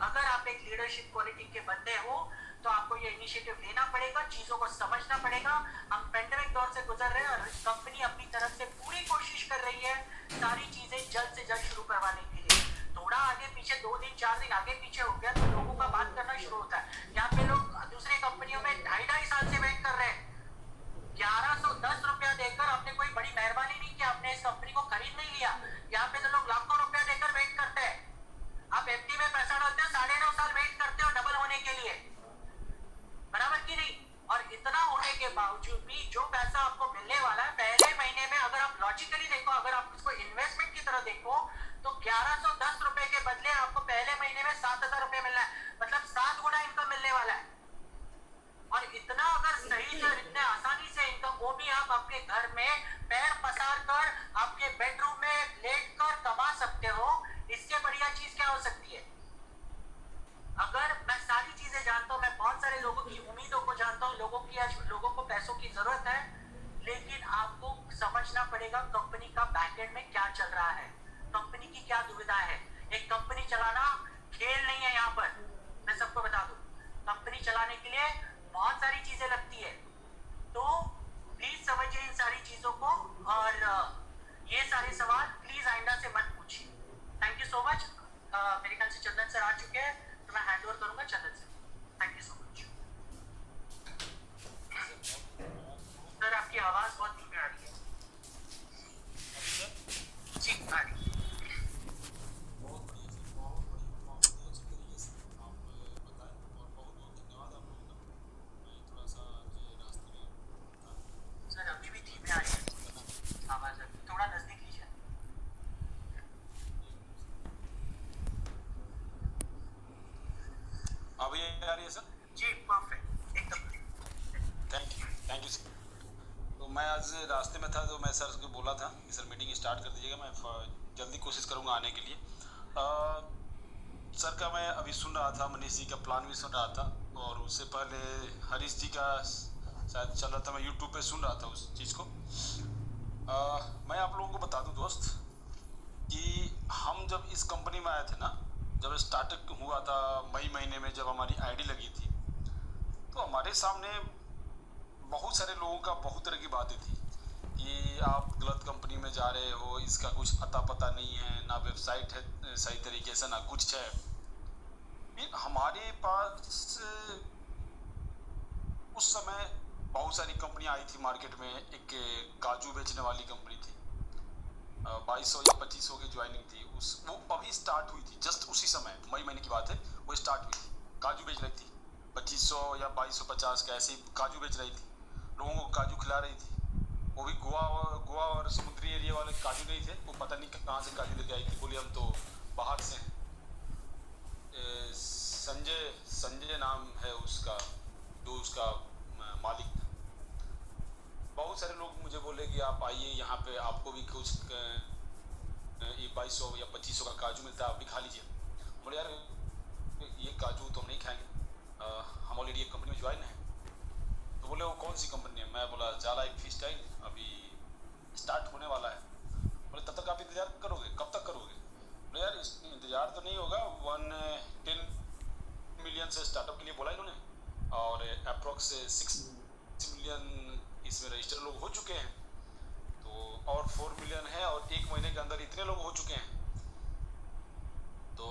अगर आप एक लीडरशिप क्वालिटी के बंदे हो तो आपको ये इनिशिएटिव लेना पड़ेगा, चीजों को समझना पड़ेगा। हम पेंडेमिक दौर से गुजर रहे हैं और कंपनी अपनी तरफ से पूरी कोशिश कर रही है सारी चीजें जल्द से जल्द शुरू करवाने के लिए। थोड़ा आगे पीछे 2 दिन 4 दिन आगे पीछे हो गया तो लोगों का बात करना शुरू होता है। यहाँ पे लोग दूसरी कंपनियों में 2.5 साल से वेट कर रहे हैं। 1110 रुपया देकर आपने कोई बड़ी मेहरबानी नहीं की, आपने इस कंपनी को खरीद नहीं लिया। यहाँ पे तो लोग लाखों रुपया देकर वेट करते हैं। आप एफडी में पैसा डालते हो, 9.5 साल वेट करते हो डबल होने के लिए, बराबर की नहीं? और इतना होने के बावजूद भी जो पैसा आपको मिलने वाला है पहले महीने में, अगर आप लॉजिकली देखो, अगर आप इसको इन्वेस्टमेंट की तरह देखो तो 1110 रुपए के बदले आपको पहले महीने में 7,000 रुपए मिलना है, मतलब 7 गुना इनकम मिलने वाला है। और इतना अगर सही से, इतने आसानी से इनकम, वो भी आप अपने घर में पैर पसार कर आपके बेडरूम में लेट कर कमा सकते हो, इससे बढ़िया चीज क्या हो सकती है? अगर मैं सारी चीजें जानता हूँ, मैं बहुत सारे लोगों की उम्मीदों को जानता हूँ, लोगों को पैसों की जरूरत है, लेकिन आपको समझना पड़ेगा कंपनी का बैकएंड में क्या चल रहा है, कंपनी की क्या दुविधा है। एक कंपनी चलाना खेल नहीं है। यहाँ पर मैं सबको बता दूं, कंपनी चलाने के लिए बहुत सारी चीजें लगती है। तो प्लीज समझिए इन सारी चीजों को और ये सारे सवाल प्लीज आइंदा से मत पूछिए। Thank you so much. मेरे ख्याल से चंदन सर आ चुके हैं तो मैं हैंड ओवर करूंगा Chandan sir. Thank you so much. Sir आपकी आवाज बहुत धीमी आ रही है। जी आ रही है। सर अभी भी धीमे आ रही है आवाज, थोड़ा नजदीक लीजिए। अभी आ रही है सर? जी परफेक्ट, एकदम। Thank you sir. तो मैं आज रास्ते में था तो मैं सर को बोला था कि सर मीटिंग स्टार्ट कर दीजिएगा, मैं जल्दी कोशिश करूंगा आने के लिए। सर का मैं अभी सुन रहा था, मनीष जी का प्लान भी सुन रहा था और उससे पहले हरीश जी का शायद चल रहा था, मैं यूट्यूब पे सुन रहा था उस चीज़ को। मैं आप लोगों को बता दूं दोस्त कि हम जब इस कंपनी में आए थे ना, जब स्टार्टअप हुआ था मई महीने में, जब हमारी आईडी लगी थी तो हमारे सामने बहुत सारे लोगों का बहुत तरह की बातें थी कि आप गलत कंपनी में जा रहे हो, इसका कुछ अता पता नहीं है, ना वेबसाइट है सही तरीके से, ना कुछ है। फिर हमारे पास उस समय बहुत सारी कंपनियां आई थी मार्केट में। एक काजू बेचने वाली कंपनी थी, 2200 या 2500 की ज्वाइनिंग थी, वो अभी स्टार्ट हुई थी, जस्ट उसी समय मई महीने की बात है, वो स्टार्ट हुई थी। काजू बेच रही थी 2500 या 2250 का, ऐसे ही काजू बेच रही थी, लोगों को काजू खिला रही थी। वो भी गोवा और समुद्री एरिया वाले काजू नहीं थे, वो पता नहीं कहाँ से काजू लेके आई थी, बोली हम तो बाहर से हैं। संजय नाम है उसका, जो उसका मालिक था। बहुत सारे लोग मुझे बोले कि आप आइए यहाँ पे, आपको भी कुछ ये 2200 या 2500 का काजू मिलता है, आप भी खा लीजिए। बोले यार ये काजू तो हम नहीं खाएंगे, हम ऑलरेडी एक कंपनी में ज्वाइन है। तो बोले वो कौन सी कंपनी है? मैं बोला जाला एक फिश स्टाइल, अभी स्टार्ट होने वाला है। बोले तब तक आप इंतजार करोगे? कब तक करोगे? बोले यार इंतजार तो नहीं होगा, 110 मिलियन से स्टार्टअप के लिए बोला इन्होंने, और अप्रॉक्स 6 मिलियन इसमें रजिस्टर लोग हो चुके हैं, तो और 4 मिलियन है, और 1 महीने के अंदर इतने लोग हो चुके हैं। तो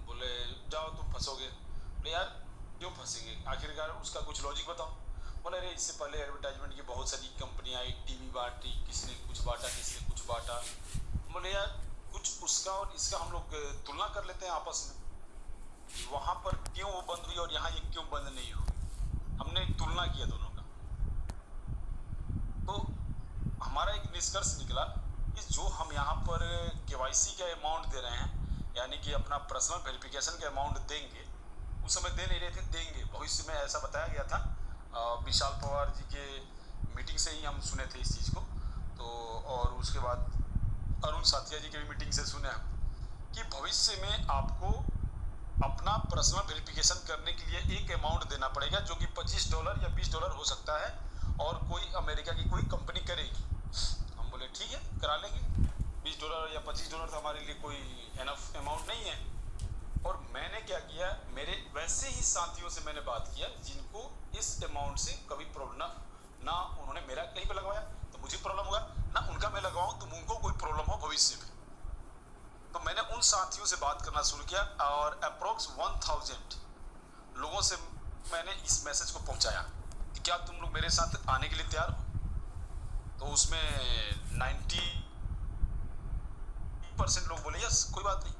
बोले जाओ तुम फंसोगे। बोले यार क्यों फंसेंगे, आखिरकार उसका कुछ लॉजिक बताओ। बोले अरे इससे पहले एडवर्टाइजमेंट की बहुत सारी कंपनियां आई, टीवी बांटी, किसी ने कुछ बांटा, किसी ने कुछ बांटा। बोले यार कुछ उसका और इसका हम लोग तुलना कर लेते हैं आपस में, वहाँ पर क्यों वो बंद हुई और यहाँ ये क्यों बंद नहीं हुई। हमने तुलना किया दोनों का, तो हमारा एक निष्कर्ष निकला कि जो हम यहाँ पर KYC का अमाउंट दे रहे हैं, यानी कि अपना पर्सनल वेरिफिकेशन का अमाउंट देंगे, उस समय दे नहीं रहे थे, देंगे भविष्य में, ऐसा बताया गया था। विशाल पवार जी के मीटिंग से ही हम सुने थे इस चीज़ को। तो और उसके बाद अरुण साथिया जी के भी मीटिंग से सुने हम कि भविष्य में आपको अपना पर्सनल वेरिफिकेशन करने के लिए एक अमाउंट देना पड़ेगा, जो कि $25 या $20 हो सकता है, और कोई अमेरिका की कोई कंपनी करेगी। हम बोले ठीक है करा लेंगे, $20 या $25 तो हमारे लिए कोई एनफ अमाउंट नहीं है। और मैंने क्या किया, मेरे वैसे ही साथियों से मैंने बात किया जिनको इस अमाउंट से कभी प्रॉब्लम ना उन्होंने मेरा कहीं पे लगवाया तो मुझे प्रॉब्लम होगा, ना उनका मैं लगवाऊं तो उनको कोई प्रॉब्लम हो भविष्य में। तो मैंने उन साथियों से बात करना शुरू किया, और अप्रोक्स 1000 लोगों से मैंने इस मैसेज को पहुंचाया कि क्या तुम लोग मेरे साथ आने के लिए तैयार हो। तो उसमें 90% लोग बोले यस, कोई बात नहीं।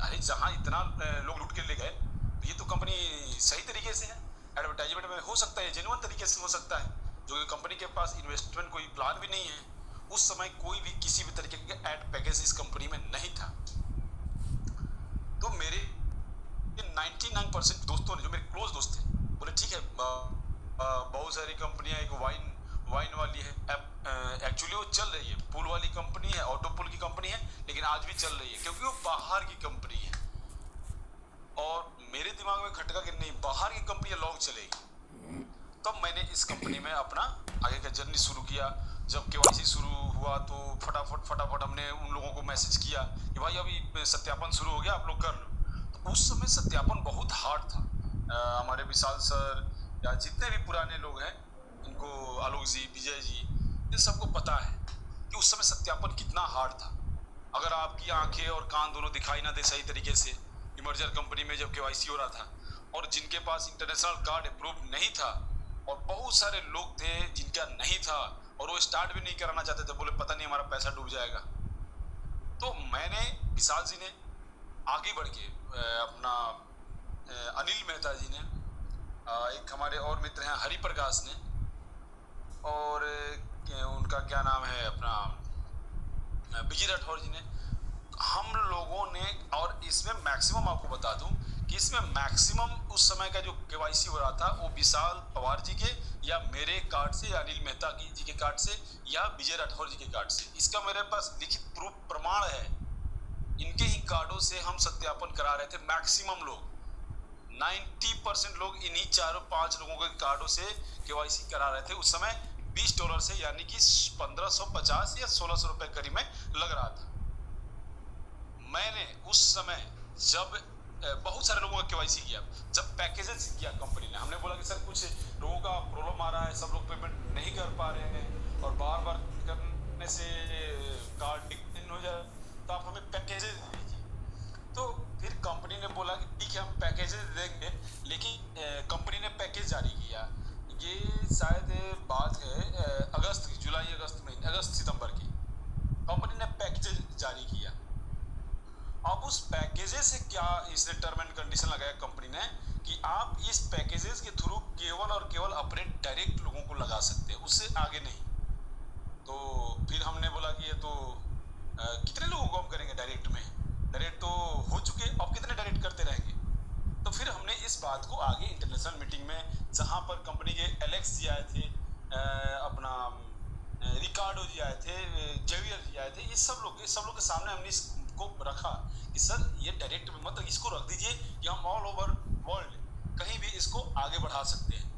अरे जहाँ इतना लोग लूट के ले गए, तो ये तो कंपनी सही तरीके से है, एडवर्टाइजमेंट में हो सकता है, जेन्युइन तरीके से हो सकता है, जो कि कंपनी के पास इन्वेस्टमेंट कोई प्लान भी नहीं है। उस समय कोई भी किसी भी तरीके के एड पैकेज इस कंपनी में नहीं था। तो मेरे 99% दोस्तों ने, जो मेरे क्लोज दोस्त थे, बोले ठीक है, बहुत सारी कंपनियां, एक वाइन वाली है, एक्चुअली वो चल रही है, पुल वाली कंपनी है, ऑटो पुल की कंपनी है, लेकिन आज भी चल रही है क्योंकि वो बाहर की कंपनी है। और मेरे दिमाग में खटका कि नहीं, बाहर की कंपनी लॉन्ग चलेगी। तब मैंने इस कंपनी में अपना आगे का जर्नी शुरू किया। जब KYC शुरू हुआ तो फटाफट हमने उन लोगों को मैसेज किया कि भाई अभी सत्यापन शुरू हो गया, आप लोग कर लो। तो उस समय सत्यापन बहुत हार्ड था। हमारे विशाल सर या जितने भी पुराने लोग हैं, इनको आलोक जी, विजय जी, इन सबको पता है कि उस समय सत्यापन कितना हार्ड था। अगर आपकी आंखें और कान दोनों दिखाई ना दे सही तरीके से, इमर्जर कंपनी में जब KYC हो रहा था, और जिनके पास इंटरनेशनल कार्ड अप्रूव नहीं था, और बहुत सारे लोग थे जिनका नहीं था, और वो स्टार्ट भी नहीं कराना चाहते थे, बोले पता नहीं हमारा पैसा डूब जाएगा। तो मैंने, विशाल जी ने आगे बढ़ के अपना अनिल मेहता जी ने, एक हमारे और मित्र हैं हरि प्रकाश ने, और उनका क्या नाम है अपना विजय राठौर जी ने, हम लोगों ने, और इसमें मैक्सिमम आपको बता दूं कि इसमें मैक्सिमम उस समय का जो KYC हो रहा था वो विशाल पवार जी के या मेरे कार्ड से, या अनिल मेहता जी के कार्ड से, या विजय राठौर जी के कार्ड से। इसका मेरे पास लिखित प्रूफ प्रमाण है, इनके ही कार्डों से हम सत्यापन करा रहे थे। मैक्सिमम लोग 90% लोग इन्हीं 4-5 लोगों के कार्डों से KYC करा रहे थे। उस समय $20 से, यानी कि 1550 या 1600 रुपए करीब में लग रहा था। मैंने उस समय जब बहुत सारे लोगों का KYC किया, जब पैकेजेस किया कंपनी ने, हमने बोला कि सर कुछ लोगों का प्रॉब्लम आ रहा है, सब लोग पेमेंट नहीं कर पा रहे हैं, और बार बार करने से कार्ड डिक्लेयर हो जाए, तो आप हमें पैकेजेस दीजिए। तो फिर कंपनी ने बोला कि ठीक है हम पैकेजेस देंगे, लेकिन कंपनी ने पैकेज जारी किया। ये शायद बात है अगस्त की, जुलाई अगस्त महीने, अगस्त सितंबर की, कंपनी ने पैकेज जारी किया। अब उस पैकेजेस से क्या इसने टर्म एंड कंडीशन लगाया कंपनी ने कि आप इस पैकेजेस के थ्रू केवल और केवल अपने डायरेक्ट लोगों को लगा सकते हैं, उससे आगे नहीं। तो फिर हमने बोला कि ये तो कितने लोगों को हम करेंगे डायरेक्ट में, डायरेक्ट तो हो चुके, अब कितने डायरेक्ट करते रहेंगे। तो फिर हमने इस बात को आगे इंटरनेशनल मीटिंग में, जहाँ पर कंपनी के एलेक्स जी आए थे, अपना रिकार्डो जी आए थे, जेवियर जी आए थे, ये सब लोग के सामने हमने इसको को रखा कि सर ये डायरेक्ट मतलब इसको रख दीजिए कि हम ऑल ओवर वर्ल्ड कहीं भी इसको आगे बढ़ा सकते हैं।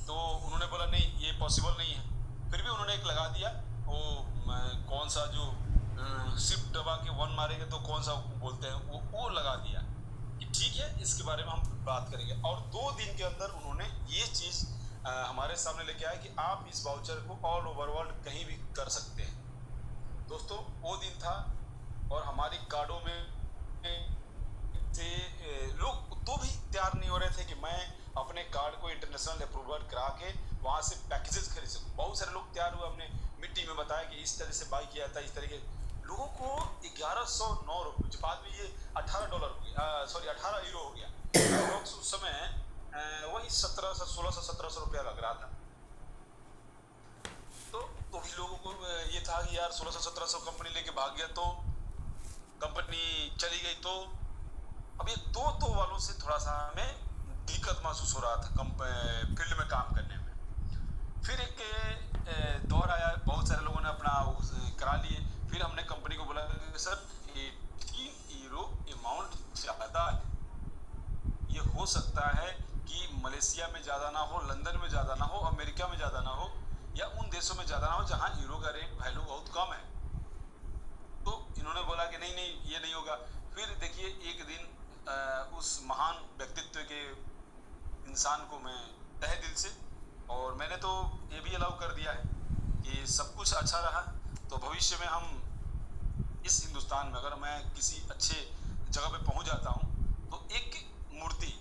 तो उन्होंने बोला नहीं ये पॉसिबल नहीं है। फिर भी उन्होंने एक लगा दिया, वो कौन सा जो शिफ्ट दबा के 1 मारेंगे तो कौन सा बोलते हैं वो लगा दिया कि ठीक है इसके बारे में हम बात करेंगे। और 2 दिन के अंदर उन्होंने ये चीज़ हमारे सामने लेके आया कि आप इस वाउचर को ऑल ओवर वर्ल्ड कहीं भी कर सकते हैं। दोस्तों वो दिन था और हमारी कार्डों में से लोग तो भी तैयार नहीं हो रहे थे कि मैं अपने कार्ड को इंटरनेशनल अप्रूवल करा के वहाँ से पैकेजेस खरीद सकूँ। बहुत सारे लोग तैयार हुए, हमने मीटिंग में बताया कि इस तरह से बाई किया था, इस तरह के लोगों को 1109 रुपये, जो बाद में ये $18 हो गया, सॉरी 18 यूरो हो गया। लोग उस समय वही 1600-1700 रुपया लग रहा था। तो भी लोगों को ये था कि यार 1600-1700 कंपनी लेके भाग गया तो कंपनी चली गई तो अब ये तो वालों से थोड़ा सा हमें दिक्कत महसूस हो रहा था फील्ड में काम करने में। फिर एक दौर आया, बहुत सारे लोगों ने अपना करा लिए। फिर हमने कंपनी को बोला कि सर 18 यूरो अमाउंट ज़्यादा है, ये हो सकता है कि मलेशिया में ज़्यादा ना हो, लंदन में ज़्यादा ना हो, अमेरिका में ज़्यादा ना हो, या उन देशों में ज़्यादा ना हो जहाँ यूरो का रेट वैल्यू बहुत कम है। तो इन्होंने बोला कि नहीं ये नहीं होगा। फिर देखिए एक दिन उस महान व्यक्तित्व के इंसान को मैं तहे दिल से, और मैंने तो ये भी अलाउ कर दिया है कि सब कुछ अच्छा रहा तो भविष्य में हम इस हिंदुस्तान में अगर मैं किसी अच्छे जगह पे पहुंच जाता हूं तो एक मूर्ति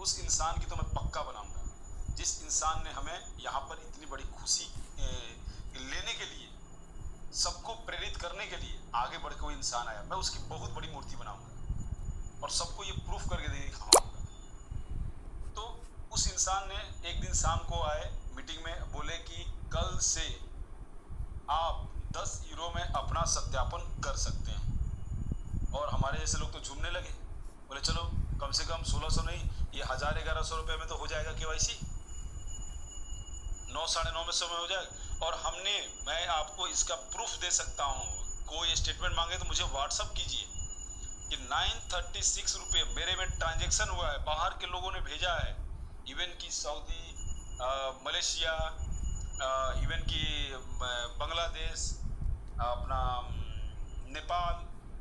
उस इंसान की तो मैं पक्का बनाऊंगा जिस इंसान ने हमें यहाँ पर इतनी बड़ी खुशी लेने के लिए, सबको प्रेरित करने के लिए आगे बढ़ के वो इंसान आया। मैं उसकी बहुत बड़ी मूर्ति बनाऊंगा और सबको ये प्रूफ करके दिखाऊंगा। तो उस इंसान ने एक दिन शाम को आए मीटिंग में, बोले कि कल से आप 10 यूरो में अपना सत्यापन कर सकते हैं। और हमारे जैसे लोग तो झूमने लगे, बोले चलो कम से कम 1600 नहीं, ये 1000-1100 रुपये में तो हो जाएगा केवाईसी, 9-950 में हो जाएगा। और मैं आपको इसका प्रूफ दे सकता हूँ, कोई स्टेटमेंट मांगे तो मुझे व्हाट्सअप कीजिए कि 936 रुपये मेरे में ट्रांजेक्शन हुआ है, बाहर के लोगों ने भेजा है, इवन की सऊदी, मलेशिया, इवन की बांग्लादेश, अपना नेपाल।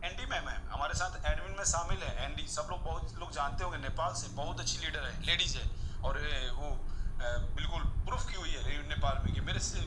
एनडी मैम है हमारे साथ, एडमिन में शामिल है। एनडी सब लोग, बहुत लोग जानते होंगे, नेपाल से बहुत अच्छी लीडर है, लेडीज है, और वो बिल्कुल प्रूफ की हुई है नेपाल में कि मेरे से